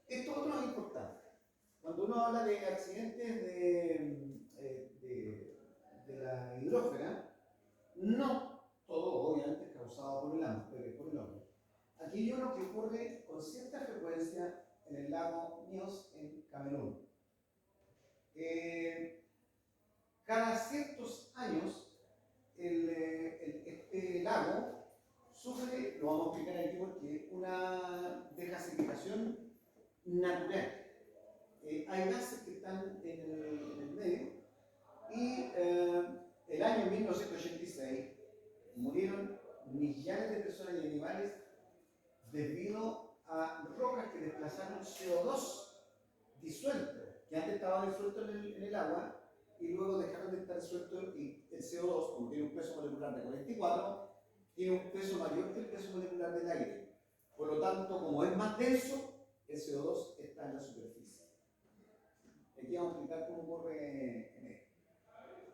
esto otro es importante. Cuando uno habla de accidentes de la hidrósfera, no todo obviamente es causado por el hombre. Aquí hay uno que ocurre con cierta frecuencia en el lago Nyos en Camerún. Cada ciertos años este lago sufre, lo vamos a explicar aquí porque, una desgasificación natural. Hay gases que están en el medio y el año 1986 murieron millares de personas y animales debido a rocas que desplazaron CO2 disuelto, que antes estaba disuelto en el agua y luego dejaron de estar disuelto, y el CO2, como tiene un peso molecular de 44, tiene un peso mayor que el peso molecular del aire. Por lo tanto, como es más denso, el CO2 está en la superficie. Aquí vamos a explicar cómo ocurre en esto.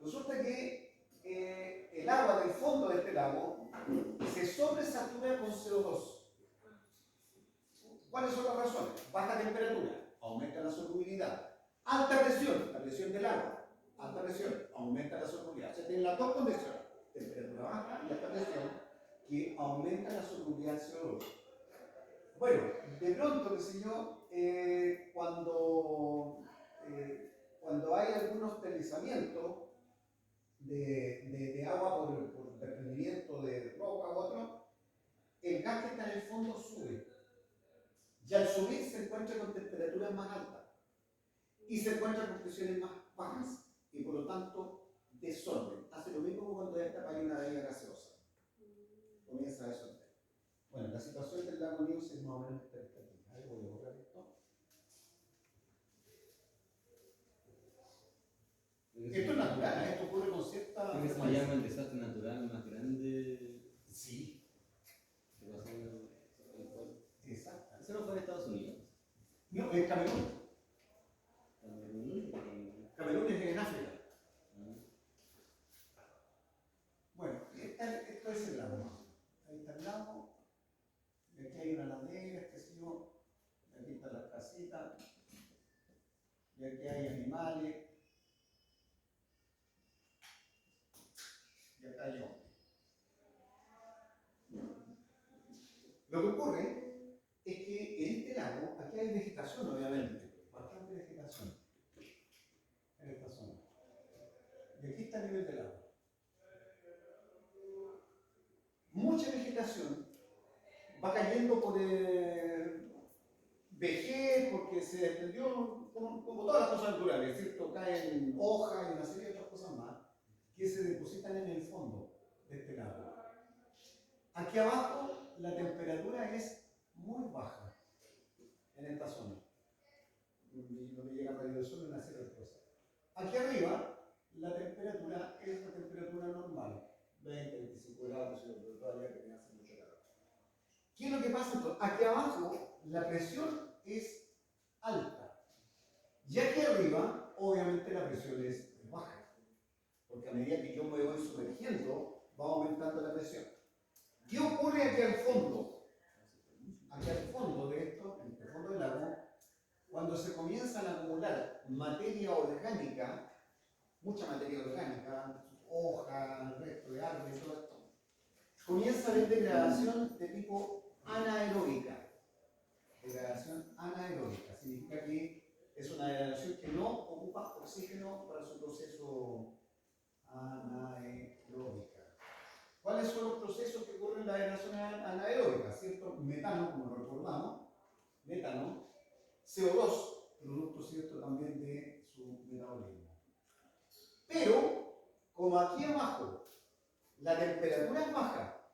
Resulta que el agua del fondo de este lago se sobresatura con CO2. ¿Cuáles son las razones? Baja temperatura, aumenta la solubilidad. Alta presión, la presión del agua. Alta presión, aumenta la solubilidad. O sea, tienen las dos condiciones, temperatura baja y alta presión, que aumenta la solubilidad del CO2. Bueno, de pronto, qué sé yo, cuando hay algunos deslizamientos de agua por desprendimiento de roca u otro, el gas que está en el fondo sube. Y al subir se encuentra con temperaturas más altas y se encuentra con presiones más bajas y por lo tanto desorden. Hace lo mismo cuando hay una bebida gaseosa. Comienza a desorden. Bueno, la situación del lago Nyos es más o menos esta aquí. A ver, voy a borrar esto. Esto es natural, esto ocurre con cierta ¿Qué se llama el desastre natural más grande? Sí. ¿Qué pasó en el Exacto. ¿Eso no fue en Estados Unidos? No, en Camerún. Camerún. Camerún es en África. Bueno, esto es el lago. Ahí está el lago. Y aquí hay una ladera, qué sé yo. Aquí están las casitas. Y aquí hay animales. Y acá hay hombres. Lo que ocurre es que en este lago, aquí hay vegetación, obviamente. Bastante vegetación en esta zona. Y aquí está el nivel del agua. Mucha vegetación va cayendo por vejez, porque se desprendió, como todas las cosas naturales, ¿cierto? Caen hojas y una serie de otras cosas más que se depositan en el fondo de este lago. Aquí abajo la temperatura es muy baja en esta zona. No me llega rayo del sol y una serie de cosas. Aquí arriba la temperatura es la temperatura normal, 20, 25 grados, pero todavía que hace mucho calor. ¿Qué es lo que pasa entonces? Aquí abajo la presión es alta. Y aquí arriba, obviamente la presión es baja. Porque a medida que yo me voy sumergiendo, va aumentando la presión. ¿Qué ocurre aquí al fondo? Aquí al fondo de esto, en el fondo del lago, cuando se comienzan a acumular materia orgánica, mucha materia orgánica, hojas, resto de árboles, todo esto, comienza a haber degradación de tipo anaeróbica. Degradación anaeróbica significa que es una degradación que no ocupa oxígeno para su proceso anaeróbica. ¿Cuáles son los procesos que ocurren en la degradación anaeróbica? ¿Cierto? Metano, como lo recordamos, metano, CO2, producto cierto también de su metabolismo. Pero, como aquí abajo la temperatura es baja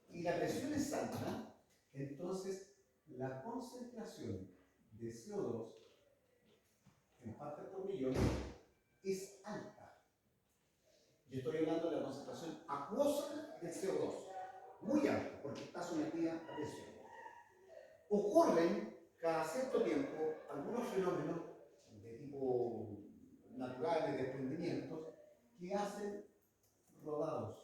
y la presión es alta, entonces la concentración de CO2 en partes por millón es alta. Yo estoy hablando de la concentración acuosa del CO2, muy alta, porque está sometida a presión. Ocurren cada cierto tiempo algunos fenómenos de tipo naturales, de desprendimientos, que hacen rodados.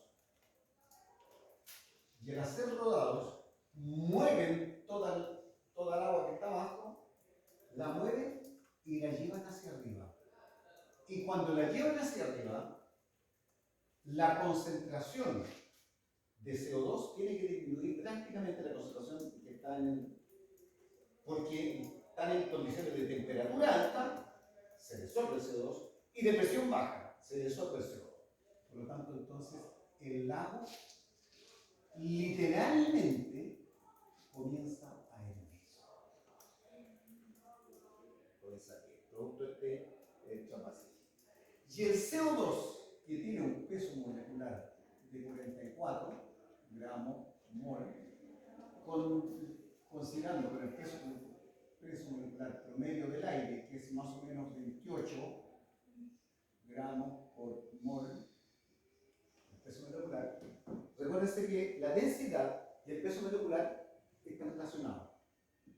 Y al hacer rodados, mueven toda el agua que está abajo, la mueven y la llevan hacia arriba. Y cuando la llevan hacia arriba, la concentración de CO2 tiene que disminuir drásticamente la concentración que está porque están en condiciones de temperatura alta, se disolve el CO2, y de presión baja, se disolve el CO2. Por lo tanto, entonces, el lago literalmente comienza a hervir. Producto este chapací. Y el CO2, que tiene un peso molecular de 44 gramos mol, considerando con el peso molecular promedio del aire, que es más o menos 28 gramos por mol, el peso molecular, recuérdense que la densidad y el peso molecular están relacionados.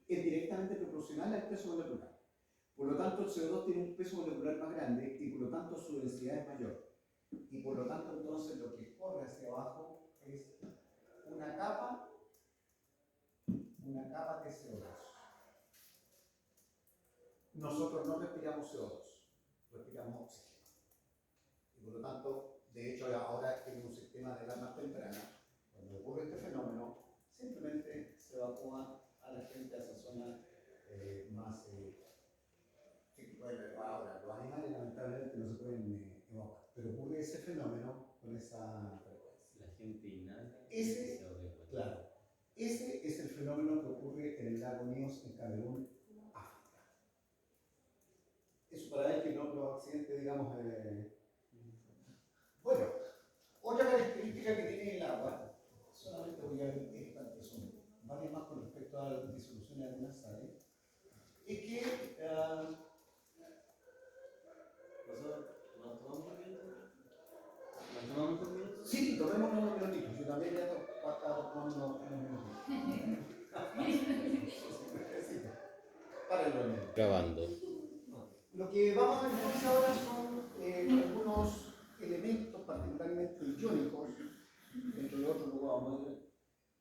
Es directamente proporcional al peso molecular. Por lo tanto, el CO2 tiene un peso molecular más grande y por lo tanto su densidad es mayor. Y por lo tanto, entonces, lo que corre hacia abajo es una capa de CO2. Nosotros no respiramos CO2, respiramos oxígeno. Y por lo tanto, de hecho, ahora en un sistema de alarma temprana, cuando ocurre este fenómeno, simplemente se evacúa a la gente a esa zona más. Bueno, ahora, los animales lamentablemente no se pueden evacuar, pero ocurre ese fenómeno con esa frecuencia. La gente inhala. Claro, ese es el fenómeno que ocurre en el lago Níos en Camerún, África. Eso para ver que no los accidentes, digamos. Bueno, otra característica que tiene el agua, solamente voy a ver esta, que son varias más con respecto a la disolución de algunas sales, es que. ¿Nos tomamos un minuto? ¿Nos tomamos un minuto? Sí, tomémonos unos minutitos. Yo también ya estaba tomando unos minutitos. Sí, para el orden. Grabando. Lo que vamos a analizar ahora son algunos elementos particularmente iónicos, dentro de otros lo vamos a ver,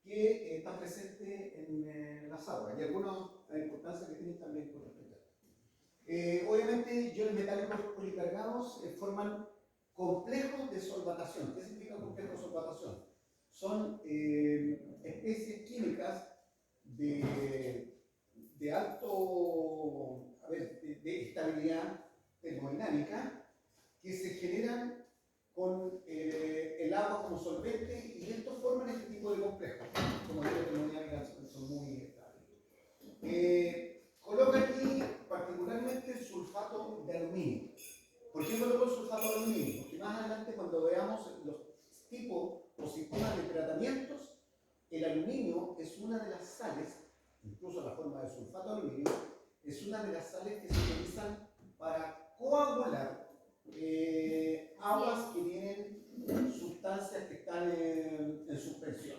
que están presentes en las aguas y algunas importancias que tienen también con respecto a esto. Obviamente, iones metálicos policargados forman complejos de solvatación. ¿Qué significa complejo de solvatación? Son especies químicas de alto, de estabilidad termodinámica que se generan con el agua como solvente y estos forman este tipo de complejos. Como digo, termodinámicas son muy estables. Coloca aquí particularmente el sulfato de aluminio. ¿Por qué coloco el sulfato de aluminio? Porque más adelante, cuando veamos los tipos o sistemas de tratamientos, el aluminio es una de las sales, incluso la forma de sulfato de aluminio, es una de las sales que se utilizan para coagular aguas que tienen sustancias que están en suspensión.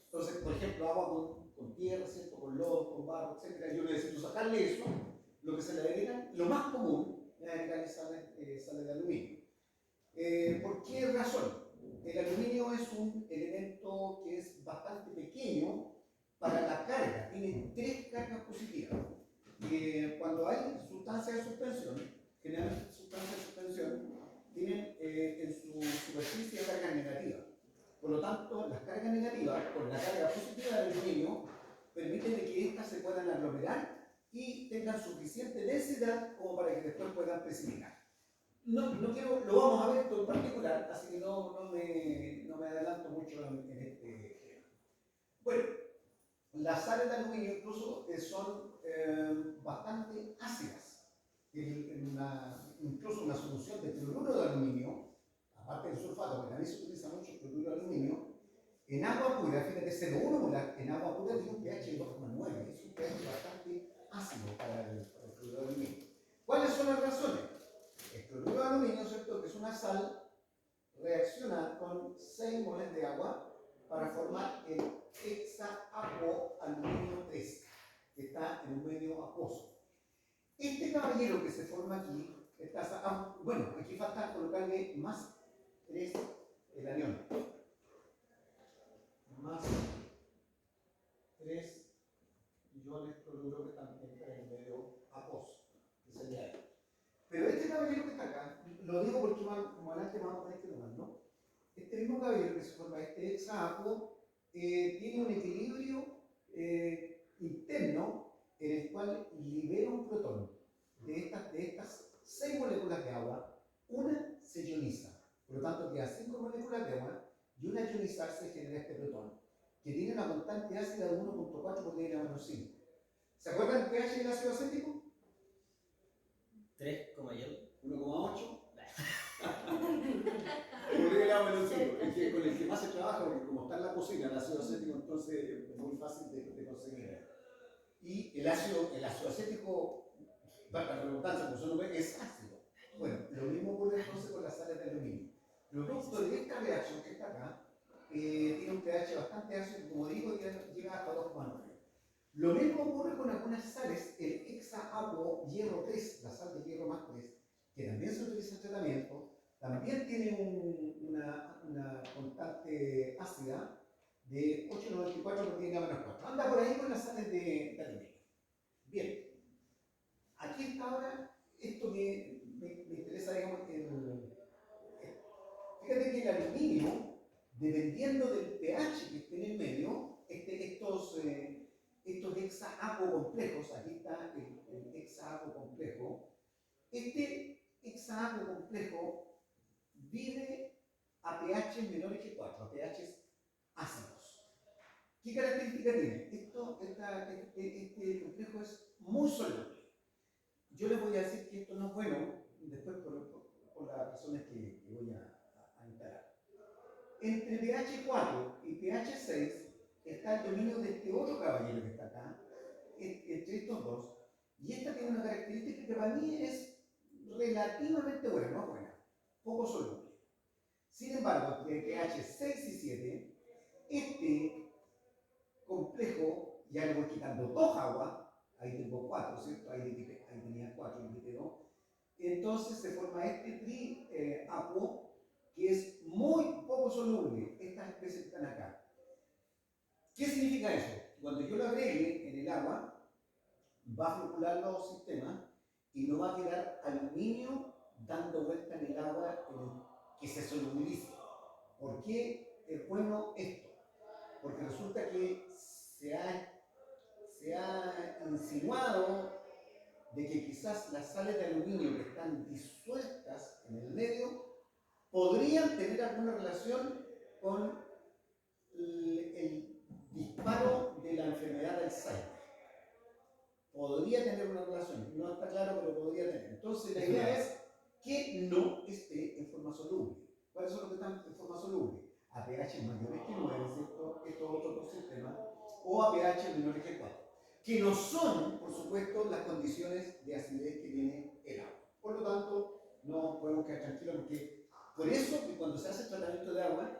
Entonces, por ejemplo, agua con tierra, ¿cierto? Con lodo, con barro, etc. Yo necesito sacarle eso, lo que se le agrega, lo más común es agregarle sales de aluminio. ¿Por qué razón? El aluminio es un elemento que es bastante pequeño para la carga, tiene 3 cargas positivas. Cuando hay sustancias de suspensión, generalmente sustancias de suspensión tienen en su superficie carga negativa. Por lo tanto, las cargas negativas con la carga positiva del aluminio permiten que éstas se puedan aglomerar y tengan suficiente densidad como para que después puedan precipitar. No quiero, lo vamos a ver esto en particular, así que no me adelanto mucho en este tema. Bueno, las sales de aluminio incluso son bastante ácidas. Incluso una solución de cloruro de aluminio, aparte del sulfato, que también se utiliza mucho el cloruro de aluminio, en agua pura, fíjate, 0,1 molar, en agua pura tiene un pH de 2,9, es un pH bastante ácido para el cloruro de aluminio. ¿Cuáles son las razones? El cloruro de aluminio, ¿cierto?, que es una sal reacciona con 6 moles de agua para formar el hexaapoaluminio 3, que está en un medio acuoso. Este caballero que se forma aquí, bueno, aquí falta colocarle más 3 el anión, más 3 iones cloruro que también está en el medio acuoso, que sería él. Pero este caballero que está acá, lo digo porque más adelante vamos a tener que tomarlo. Este mismo caballero que se forma, este hexaacuo, tiene un equilibrio interno en el cual libera un protón. De estas 6 moléculas de agua, una se ioniza. Por lo tanto, quedan 5 moléculas de agua y una ionizarse genera este protón, que tiene una constante ácida de 1.4 por 10⁻⁵. ¿Se acuerdan del pH del ácido acético? 3, yo. 1,8. Por el agua menos 5, con el que más se trabaja, porque como está en la cocina, el ácido acético, entonces es muy fácil de conseguir. Y el ácido acético, para la redundancia, como uno ve, es ácido. Bueno, lo mismo ocurre entonces con las sales de aluminio. Producto de esta reacción que está acá, tiene un pH bastante ácido, como digo, llega hasta 2,9. Lo mismo ocurre con algunas sales, el hexaapo hierro 3, la sal de hierro más 3, que también se utiliza en tratamiento, también tiene una constante ácida de 8,94 por 10⁻⁴. Anda por ahí con las sales de aluminio. Bien, aquí está ahora esto que me interesa, digamos, fíjate que el aluminio, dependiendo del pH que esté en el medio, estos hexaapo complejos, aquí está el hexaapo complejo, este hexaapo complejo vive a pH menores que 4, a pH ácidos. ¿Qué característica tiene? Este complejo es muy soluble. Yo les voy a decir que esto no es bueno, después por las razones que voy a instalar. Entre pH 4 y pH 6 está el dominio de este otro caballero que está acá, entre estos dos, y esta tiene una característica que para mí es relativamente buena, no buena, poco soluble. Sin embargo, entre pH 6 y 7, este complejo, ya le voy quitando 2 aguas, ahí tengo 4, ¿cierto? Ahí tenía 4 y quité 2. Entonces se forma este triacuo, que es muy poco soluble, estas especies que están acá. ¿Qué significa eso? Cuando yo lo agregue en el agua, va a flocular los sistemas y no va a quedar aluminio dando vuelta en el agua que se solubilice. ¿Por qué es bueno esto? Porque resulta que se ha insinuado de que quizás las sales de aluminio que están disueltas en el medio podrían tener alguna relación con el disparo de la enfermedad de Alzheimer. Podría tener una relación, no está claro, pero podría tener. Entonces la idea es que no esté en forma soluble. ¿Cuáles son los que están en forma soluble? A pH mayores que 9, ¿cierto? Estos otros dos sistemas, o a pH menores que 4, que no son, por supuesto, las condiciones de acidez que tiene el agua. Por lo tanto, no podemos quedar tranquilos porque, por eso que cuando se hace el tratamiento de agua,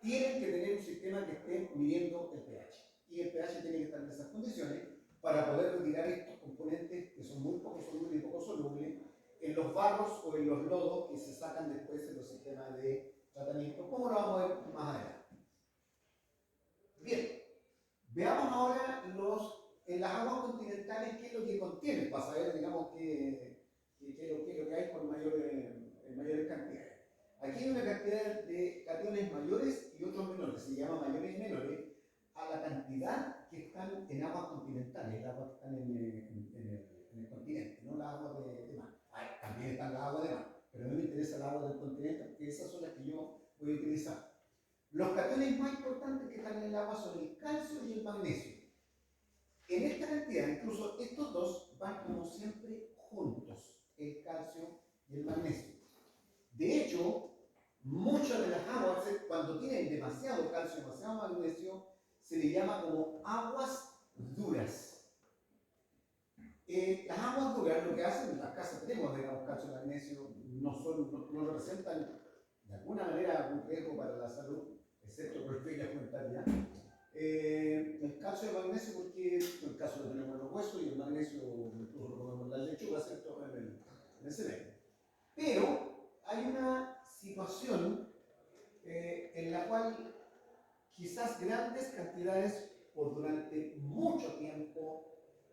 tienen que tener un sistema que esté midiendo el pH. Y el pH tiene que estar en esas condiciones para poder retirar estos componentes que son muy poco solubles y poco solubles en los barros o en los lodos que se sacan después en los sistemas de tratamiento, como lo vamos a ver más adelante. Bien, veamos ahora en las aguas continentales qué es lo que contienen, para saber, digamos, qué es lo que hay en mayores cantidades. Aquí hay una cantidad de cationes mayores y otros menores, se llama mayores y menores, a la cantidad que están en aguas continentales, las aguas que están en el continente, no las aguas de mar. También están las aguas de mar, pero a mí me interesa las aguas del continente porque esas son las que yo voy a utilizar. Los cationes más importantes que están en el agua son el calcio y el magnesio. En esta cantidad, incluso estos dos van como siempre juntos, el calcio y el magnesio. De hecho, muchas de las aguas, cuando tienen demasiado calcio, demasiado magnesio, se le llama como aguas duras. Las aguas duras, lo que hacen en las casas, tenemos, digamos, calcio y magnesio, no representan de alguna manera un riesgo para la salud, excepto por el que ya comentar ya. El calcio y el magnesio, porque en el caso lo tenemos en los huesos y el magnesio incluso lo comemos en las lechugas, ¿cierto? En el cemento. Pero hay una situación en la cual quizás grandes cantidades por durante mucho tiempo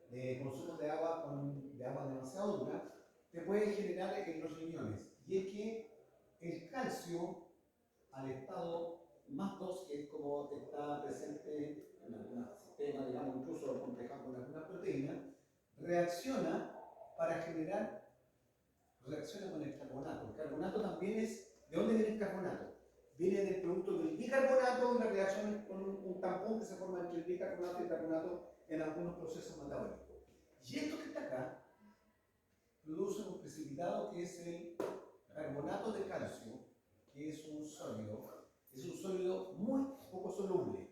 de consumo de agua, de agua demasiado dura, te puede generar en los riñones. Y es que el calcio, al estado más 2, que es como está presente en algún sistema, digamos, incluso complejado con alguna proteína, reacciona con el carbonato. El carbonato también es, ¿de dónde viene el carbonato? Viene del producto del bicarbonato, una reacción con un tampón que se forma entre el bicarbonato y el carbonato en algunos procesos metabólicos. Y esto que está acá produce un precipitado que es el carbonato de calcio, que es un sólido muy poco soluble.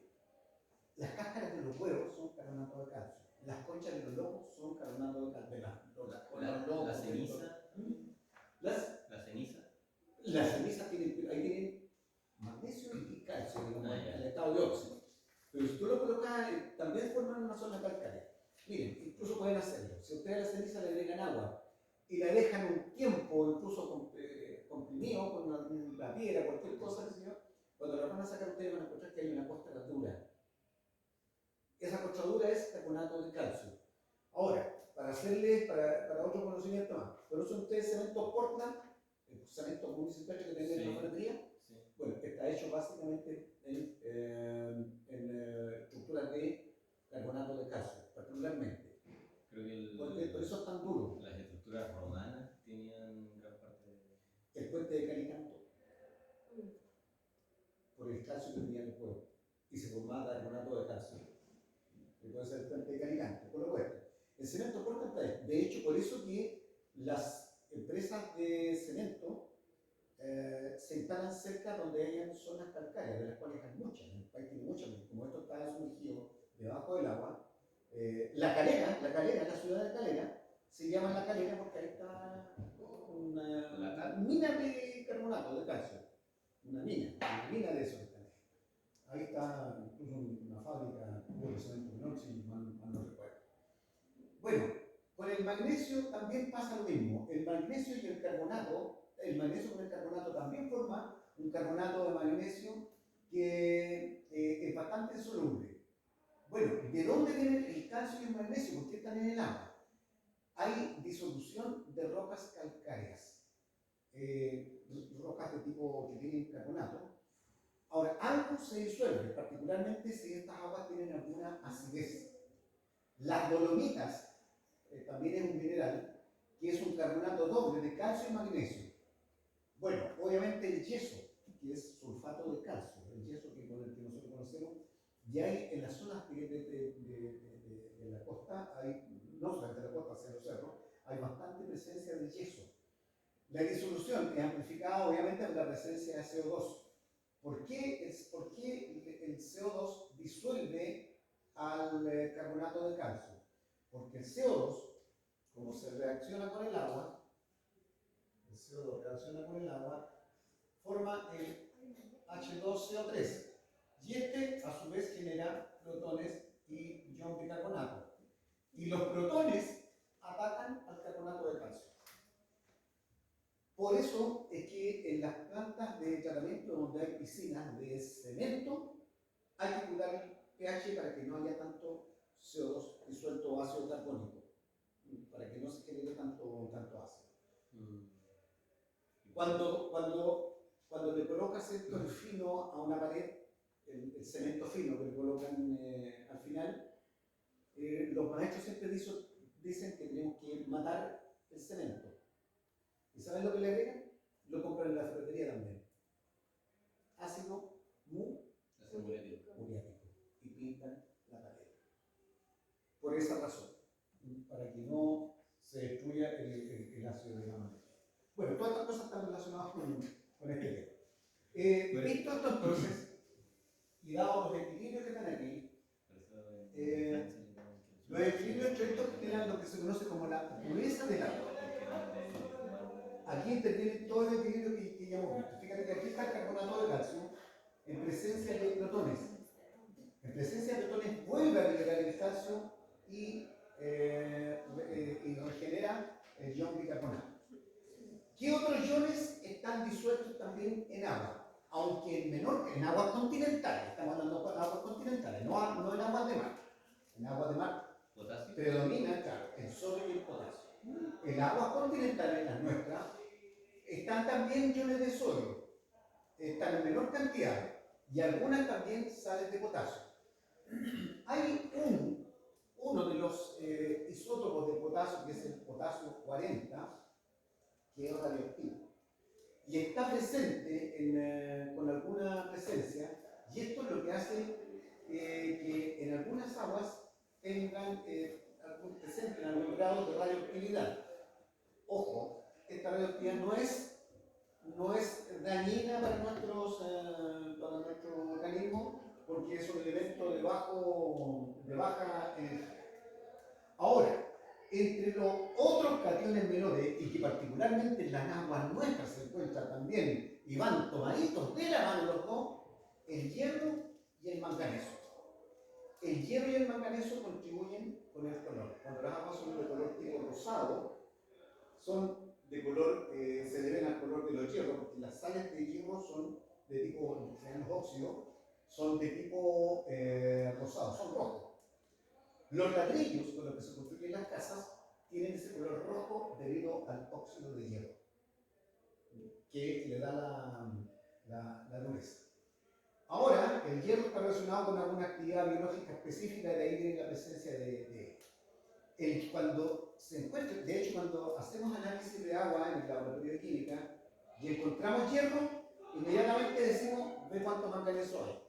Las cáscaras de los huevos son carbonato de calcio, las conchas de los lobos son carbonato de calcio. La ceniza. Las cenizas tienen magnesio y calcio, digamos, en el estado de óxido. Pero si tú lo colocas, también forman una zona calcárea. Miren, incluso pueden hacerlo. Si ustedes a la ceniza le agregan agua y la dejan un tiempo, incluso comprimido con la piedra, cualquier cosa, cuando la van a sacar ustedes van a encontrar que hay una costra dura. Esa costra dura es carbonato de calcio. Ahora, para otro conocimiento más, ¿conocen ustedes cemento Portland? El cemento muy simpático que tienen en la ferretería. Sí. Bueno, está hecho básicamente en estructuras de carbonato de calcio, particularmente. Creo que Por eso es tan duro. las estructuras romanas tenían gran parte de... El puente de Calicanto, por el calcio que tenía el cuerpo, y se formaba carbonato de calcio. Y puede ser el puente de Calicanto, por lo cual. El cemento Portland está ahí. De hecho, por eso que las empresas de cemento se instalan cerca donde hayan zonas calcáreas, de las cuales hay muchas. El país tiene muchas, como esto está sumergido debajo del agua. La Calera, la ciudad de Calera, se llama La Calera porque ahí está una mina de carbonato de calcio. Una mina de eso. Ahí está incluso una fábrica de cemento menor, si mal no recuerdo. Bueno, con el magnesio también pasa lo mismo. El magnesio y el magnesio con el carbonato también forma un carbonato de magnesio que es bastante insoluble. Bueno, ¿de dónde viene el calcio y el magnesio? ¿Por qué están en el agua? Hay disolución de rocas calcáreas, rocas de tipo que tienen carbonato. Ahora, algo se disuelve, particularmente si estas aguas tienen alguna acidez. Las dolomitas también es un mineral que es un carbonato doble de calcio y magnesio. Bueno, obviamente el yeso, que es sulfato de calcio, el yeso con el que nosotros conocemos, ya hay en las zonas de la costa, no solamente de la costa, hacia los cerros, hay bastante presencia de yeso. La disolución es amplificada obviamente por la presencia de CO2. ¿Por qué el CO2 disuelve al carbonato de calcio? Porque el CO2, como se reacciona con el agua, forma el H2CO3. Y este, a su vez, genera protones y ion bicarbonato. Y los protones atacan al carbonato de calcio. Por eso es que en las plantas de tratamiento donde hay piscinas de cemento, hay que cuidar el pH para que no haya tanto CO2 disuelto o ácido carbónico, para que no se genere tanto ácido. Cuando le colocas esto en fino a una pared, el cemento fino que le colocan al final, los maestros siempre dicen que tenemos que matar el cemento. ¿Y saben lo que le agregan? Lo compran en la ferretería también. Ácido muriático. Y pintan la pared. Por esa razón, para que no se destruya el ácido de la manera. Bueno, todas estas cosas están relacionadas con este tema. Visto esto entonces, y dado los equilibrios que están aquí, los equilibrios entre estos generan lo que se conoce como la pureza del agua. Aquí interviene todo el equilibrio que ya hemos visto. Fíjate que aquí fijar carbonato de calcio en presencia de protones. En presencia de protones vuelve a liberar el calcio y regenera el ion bicarbonato. ¿Qué otros iones están disueltos también en agua? Aunque en menor, en aguas continentales, estamos hablando de aguas continentales, no en aguas de mar. En aguas de mar ¿Potasio? predomina, claro, el sodio y el potasio. En aguas continentales, las nuestras, están también iones de sodio, están en menor cantidad, y algunas también sales de potasio. Hay uno de los isótopos de potasio, que es el potasio 40, que es radioactivo, y está presente con alguna presencia, y esto es lo que hace que en algunas aguas presenten algún grado de radioactividad. Ojo, esta radioactividad no es dañina para nuestro organismo, porque es un elemento de baja energía. Ahora, entre los otros cationes menores, y que particularmente en las aguas nuestras se encuentran también, y van tomaditos de la mano los dos, el hierro y el manganeso. El hierro y el manganeso contribuyen con el color. Cuando las aguas son de color tipo rosado, son de color, se deben al color de los hierros, porque las sales de hierro son de tipo, los óxidos, son de tipo rosado, son rojos. Los ladrillos con los que se construyen las casas tienen ese color rojo debido al óxido de hierro, que le da la dureza. Ahora, el hierro está relacionado con alguna actividad biológica específica, de ahí viene la presencia de cuando se encuentra, de hecho, cuando hacemos análisis de agua en el laboratorio de química y encontramos hierro, inmediatamente decimos, ve cuánto manganeso hay.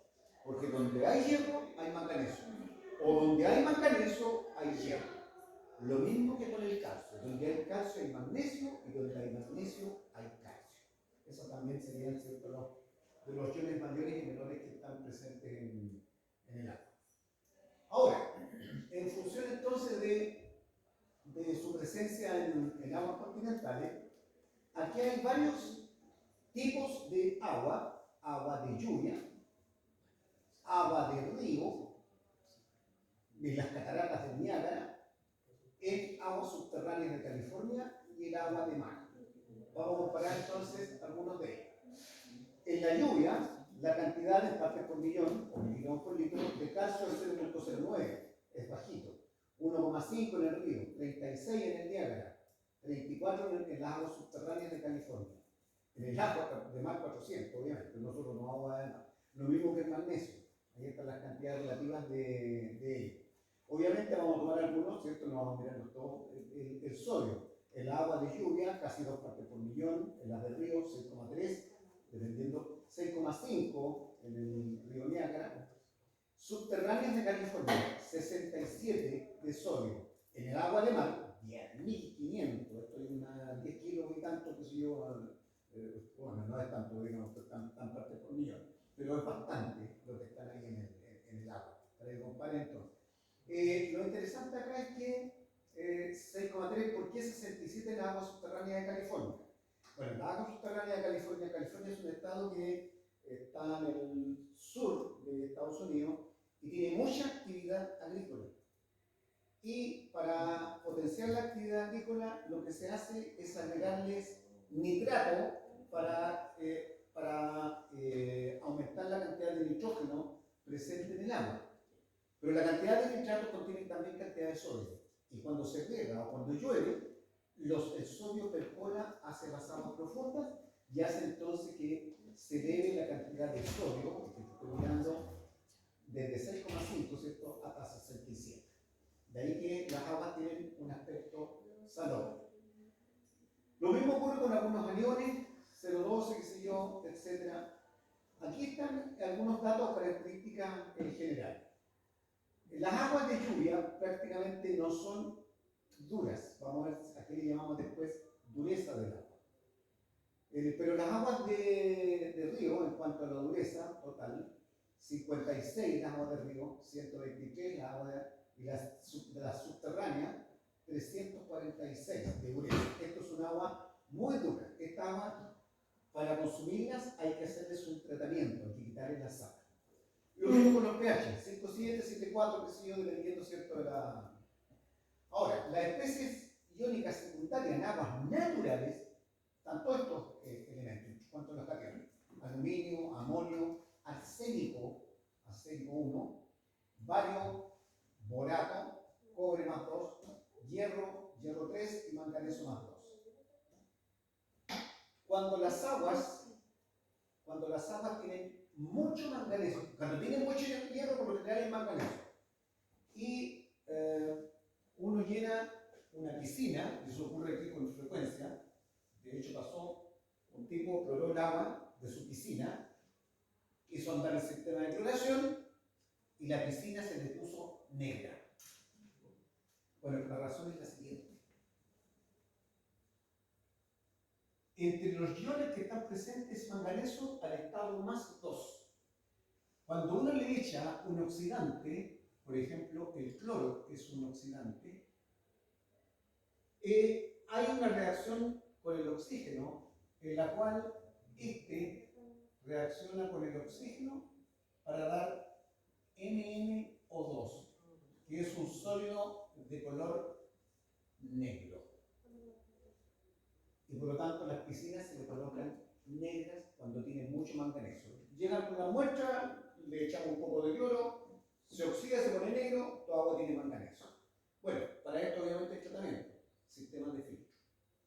Porque donde hay hierro, hay manganeso. O donde hay manganeso, hay hierro. Lo mismo que con el calcio. Donde hay calcio hay magnesio, y donde hay magnesio hay calcio. Eso también serían ciertos de los iones mayores y menores que están presentes en el agua. Ahora, en función entonces de su presencia en aguas continentales, aquí hay varios tipos de agua: agua de lluvia, agua de río, de las cataratas del Niágara, el agua subterránea de California y el agua de mar. Vamos a comparar entonces algunos de ellos. En la lluvia, la cantidad de partes por millón, o miligramos por litro, de calcio es 0.09, es bajito. 1,5 en el río, 36 en el Niágara, 34 en las aguas subterráneas de California. En el agua de mar 400, obviamente, nosotros no agua de mar. Lo mismo que el magnesio, ahí están las cantidades relativas de ello. Obviamente vamos a tomar algunos, ¿cierto? No vamos a mirarlos todos. El sodio, el agua de lluvia, casi 2 partes por millón, en las del río 6,3, dependiendo, 6,5 en el río Niágara. Subterráneas de California, 67 de sodio. En el agua de mar, 10.500, esto es 10 kilos y tanto, que si yo, bueno, no es tanto, digamos, tan partes por millón, pero es bastante lo que están ahí en el agua, para que comparen entonces. Lo interesante acá es que 6,3, ¿por qué 67 en las aguas subterráneas de California? Bueno, las aguas subterráneas de California, California es un estado que está en el sur de Estados Unidos y tiene mucha actividad agrícola. Y para potenciar la actividad agrícola, lo que se hace es agregarles nitrato para aumentar la cantidad de nitrógeno presente en el agua. Pero la cantidad de nitrato contiene también cantidad de sodio. Y cuando se riega o cuando llueve, el sodio percora hacia las aguas profundas y hace entonces que se eleve la cantidad de sodio, que estoy mirando, desde 6,5, ¿cierto?, hasta 67. De ahí que las aguas tienen un aspecto salobre. Lo mismo ocurre con algunos aniones, 0,12, qué sé yo, etc. Aquí están algunos datos o características en general. Las aguas de lluvia prácticamente no son duras. Vamos a ver a qué le llamamos después dureza del agua. Pero las aguas de río, en cuanto a la dureza total, 56 las aguas de río, 123 las aguas de las subterráneas, 346 de dureza. Esto es un agua muy dura. Esta agua para consumirlas hay que hacerles un tratamiento, hay que quitarles la sal. Lo mismo con los pH, 5,7, 7,4, qué sé yo, dependiendo, ¿cierto?, de la... Ahora, las especies iónicas secundarias en aguas naturales, están todos estos elementos, ¿cuántos los cationes? Aluminio, amonio, arsénico 1, bario, borato, cobre más 2, hierro 3 y manganeso más 2. Cuando las aguas tienen mucho manganeso, cuando tienen mucho hierro, por lo general es manganeso, y uno llena una piscina, y eso ocurre aquí con frecuencia, de hecho pasó, un tipo probó el agua de su piscina, hizo andar el sistema de cloración, y la piscina se le puso negra. Bueno, la razón es la siguiente. Entre los iones que están presentes manganeso al estado más 2. Cuando uno le echa un oxidante, por ejemplo el cloro, que es un oxidante, hay una reacción con el oxígeno en la cual este reacciona con el oxígeno para dar NnO2, que es un sólido de color negro. Y por lo tanto las piscinas se le colocan negras cuando tienen mucho manganeso. Llegan con la muestra, le echamos un poco de cloro, se oxida, se pone negro, toda agua tiene manganeso. Bueno, para esto obviamente hay tratamiento, sistemas de filtro.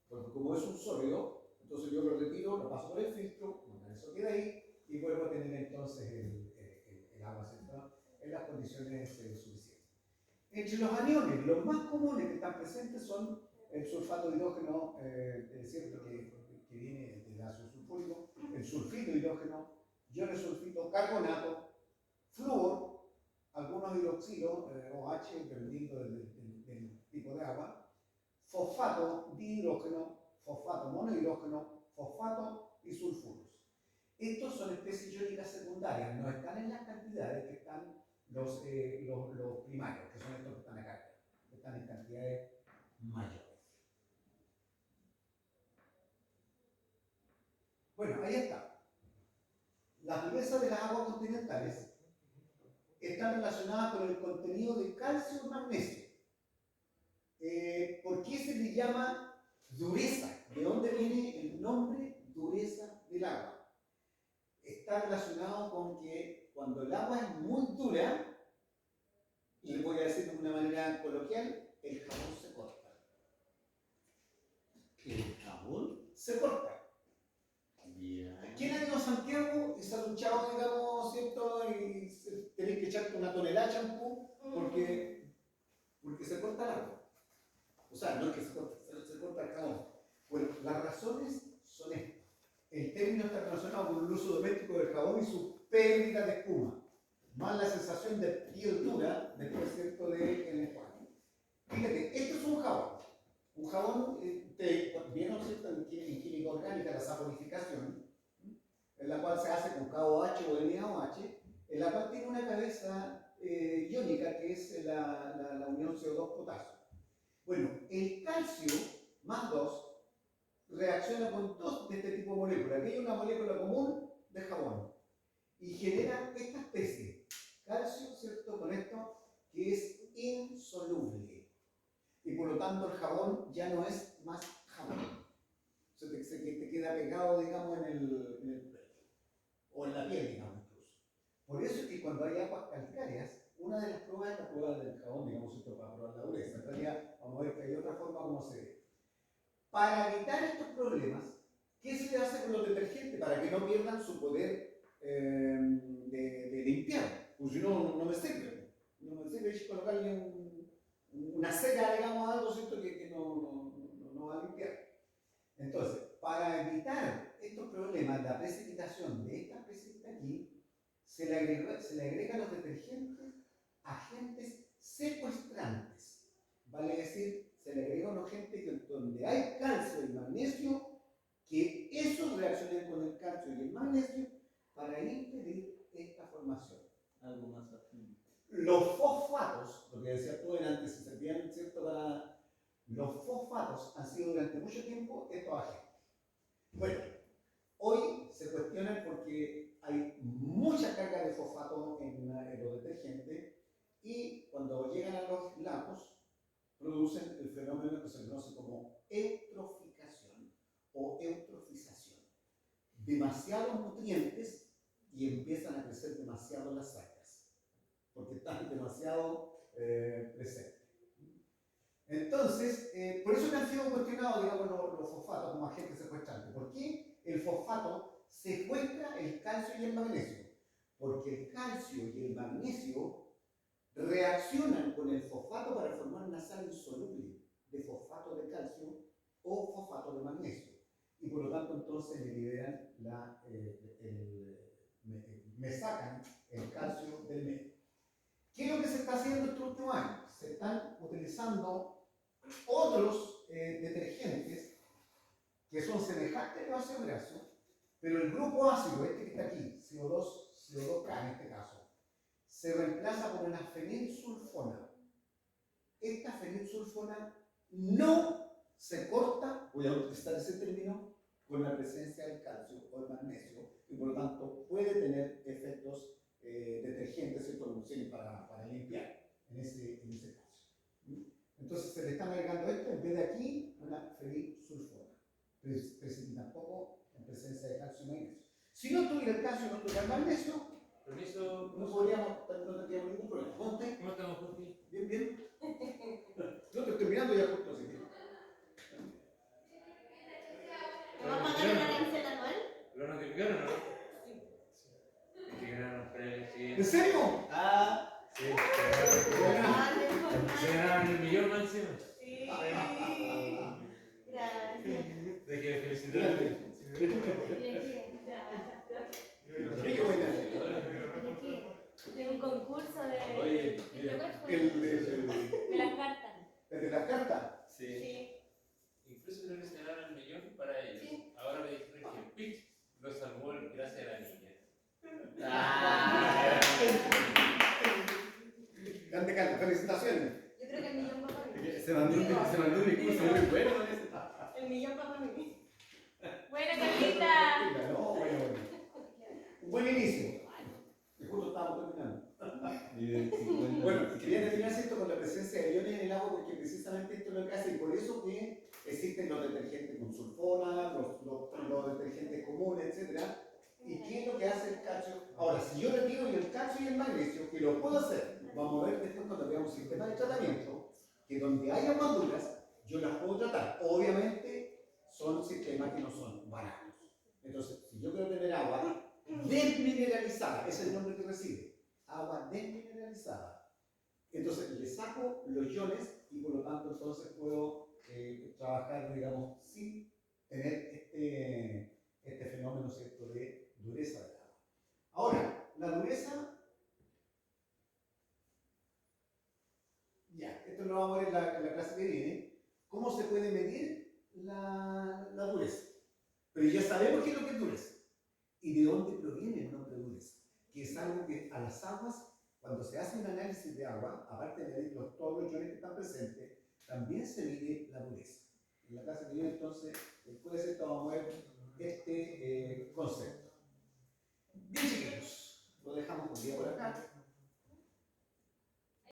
Porque como es un sólido, entonces yo lo retiro, lo paso por el filtro, el manganeso queda ahí y vuelvo a tener entonces el agua central en las condiciones suficientes. Entre los aniones, los más comunes que están presentes son el sulfato de hidrógeno, ¿cierto? Que viene del ácido sulfúrico, el sulfito de hidrógeno, iones sulfito, carbonato, flúor, algunos hidroxilo, OH, dependiendo del tipo de agua, fosfato dihidrógeno, fosfato monohidrógeno, fosfato y sulfuros. Estos son especies iónicas secundarias, no están en las cantidades que están los primarios, que son estos que están acá, que están en cantidades mayores. Bueno, ahí está. Las durezas de las aguas continentales están relacionadas con el contenido de calcio y magnesio. ¿Por qué se le llama dureza? ¿De dónde viene el nombre dureza del agua? Está relacionado con que cuando el agua es muy dura, y le voy a decir de una manera coloquial, el jabón se corta. ¿El jabón? Se corta. Yeah. ¿Quién ha ido a Santiago y se ha duchado, digamos, ¿cierto? Y tenéis que echarte una tonelada de champú porque se corta el agua? O sea, no es que se corta el jabón. Bueno, las razones son estas. El término está relacionado con el uso doméstico del jabón y su pérdida de espuma, más la sensación de piel dura después, ¿cierto?, del enjuague. Fíjate, esto es un jabón. Un jabón, ¿vieron, cierto?, en química orgánica, la saponificación, en la cual se hace con KOH o NaOH, en la cual tiene una cabeza iónica que es la unión CO2-potasio. Bueno, el calcio más 2 reacciona con dos de este tipo de moléculas. Aquí hay una molécula común de jabón y genera esta especie, calcio, ¿cierto?, con esto, que es insoluble. Y por lo tanto el jabón ya no es más jabón. Se te queda pegado, digamos, en el pelo. O en la piel, digamos, incluso. Por eso es que cuando hay aguas calcáreas, una de las pruebas es la prueba del jabón, digamos, esto para probar la dureza. En realidad, vamos a ver que hay otra forma como se ve. Para evitar estos problemas, ¿qué se le hace con los detergentes? Para que no pierdan su poder de limpiar. Pues si no, no me sirve. No me sirve colocarle una cera, digamos, algo, ¿cierto?, que no va a limpiar. Entonces, para evitar estos problemas, la precipitación de esta especie que está aquí, se le agrega a los detergentes agentes secuestrantes. Vale decir, se le agrega a un agente que donde hay calcio y magnesio, que esos reaccionen con el calcio y el magnesio para impedir esta formación. Algo más afín. Los fosfatos, lo que decía tú antes, se servían, ¿cierto?, para... Los fosfatos han sido durante mucho tiempo estos agentes. Bueno, Hoy se cuestionan porque hay mucha carga de fosfato en los detergentes y cuando llegan a los lagos producen el fenómeno que se conoce como eutroficación o eutrofización. Demasiados nutrientes y empiezan a crecer demasiado las algas, porque están demasiado presentes. Entonces, por eso que han sido cuestionados, digamos, los fosfatos como agentes secuestrantes. ¿Por qué el fosfato secuestra el calcio y el magnesio? Porque el calcio y el magnesio reaccionan con el fosfato para formar una sal insoluble de fosfato de calcio o fosfato de magnesio. Y por lo tanto, entonces me liberan me sacan el calcio del medio. ¿Qué es lo que se está haciendo estos últimos años? Se están utilizando otros detergentes que son semejantes al ácido graso, pero el grupo ácido, este que está aquí, CO2K en este caso, se reemplaza por una fenilsulfona. Esta fenilsulfona no se corta, voy a utilizar ese término, con la presencia del calcio o el magnesio, y por lo tanto puede tener efectos detergentes, ¿cierto? Para limpiar en ese caso. Entonces se le está agregando esto en vez de aquí una fenilsulfona, tampoco en presencia de calcio y magnesio. Si no tuviera el calcio y no tuviera el magnesio, no tendríamos ningún problema. ¿Cómo estamos, Jorge? Bien, bien. Yo te estoy mirando ya justo así. ¿Me va a pagar el arancel anual? ¿Lo notificaron o no? Sí. Que ganaron premios, sí. ¿En serio? Ah, Sí, Ah, se ganaron el millón más encima. sí. Gracias. De que felicitarle. Qué buena. De un concurso de. Oye, de las cartas. ¿El de las cartas? sí. Sí. Incluso creo que se ganaron el millón para ellos. Sí. Ahora me dijeron que Pitch lo salvó gracias a la niña. Ah, Grande Carlos, felicitaciones. Yo creo que el millón va para mí. se mandó un discurso muy bueno. El millón va para mí. Buena, Carlita. No, bueno. Un buen inicio. Que justo estábamos terminando. Bueno, quería terminar esto con la presencia de iones en el agua porque precisamente esto es lo que hace y por eso que existen los detergentes con sulfona, los detergentes comunes, etc. ¿Y qué es lo que hace el calcio? Ahora, si yo retiro el calcio y el magnesio, que lo puedo hacer, vamos a ver después cuando veamos sistemas de tratamiento, que donde haya manduras, yo las puedo tratar. Obviamente, son sistemas que no son baratos. Entonces, si yo quiero tener agua desmineralizada, ese es el nombre que recibe, agua desmineralizada, entonces le saco los iones y por lo tanto entonces puedo trabajar, digamos, sin tener este fenómeno, ¿cierto?, de dureza del agua. Ahora, la dureza, ya, esto lo vamos a ver en la clase que viene, ¿cómo se puede medir la dureza? Pero ya sabemos qué es lo que es dureza y de dónde proviene el nombre dureza, que es algo que a las aguas, cuando se hace un análisis de agua, aparte de medir todos los iones que están presentes, también se mide la dureza. En la clase que viene, entonces, después de esto vamos a ver este concepto. Bien, chiquillos, lo dejamos un día por acá.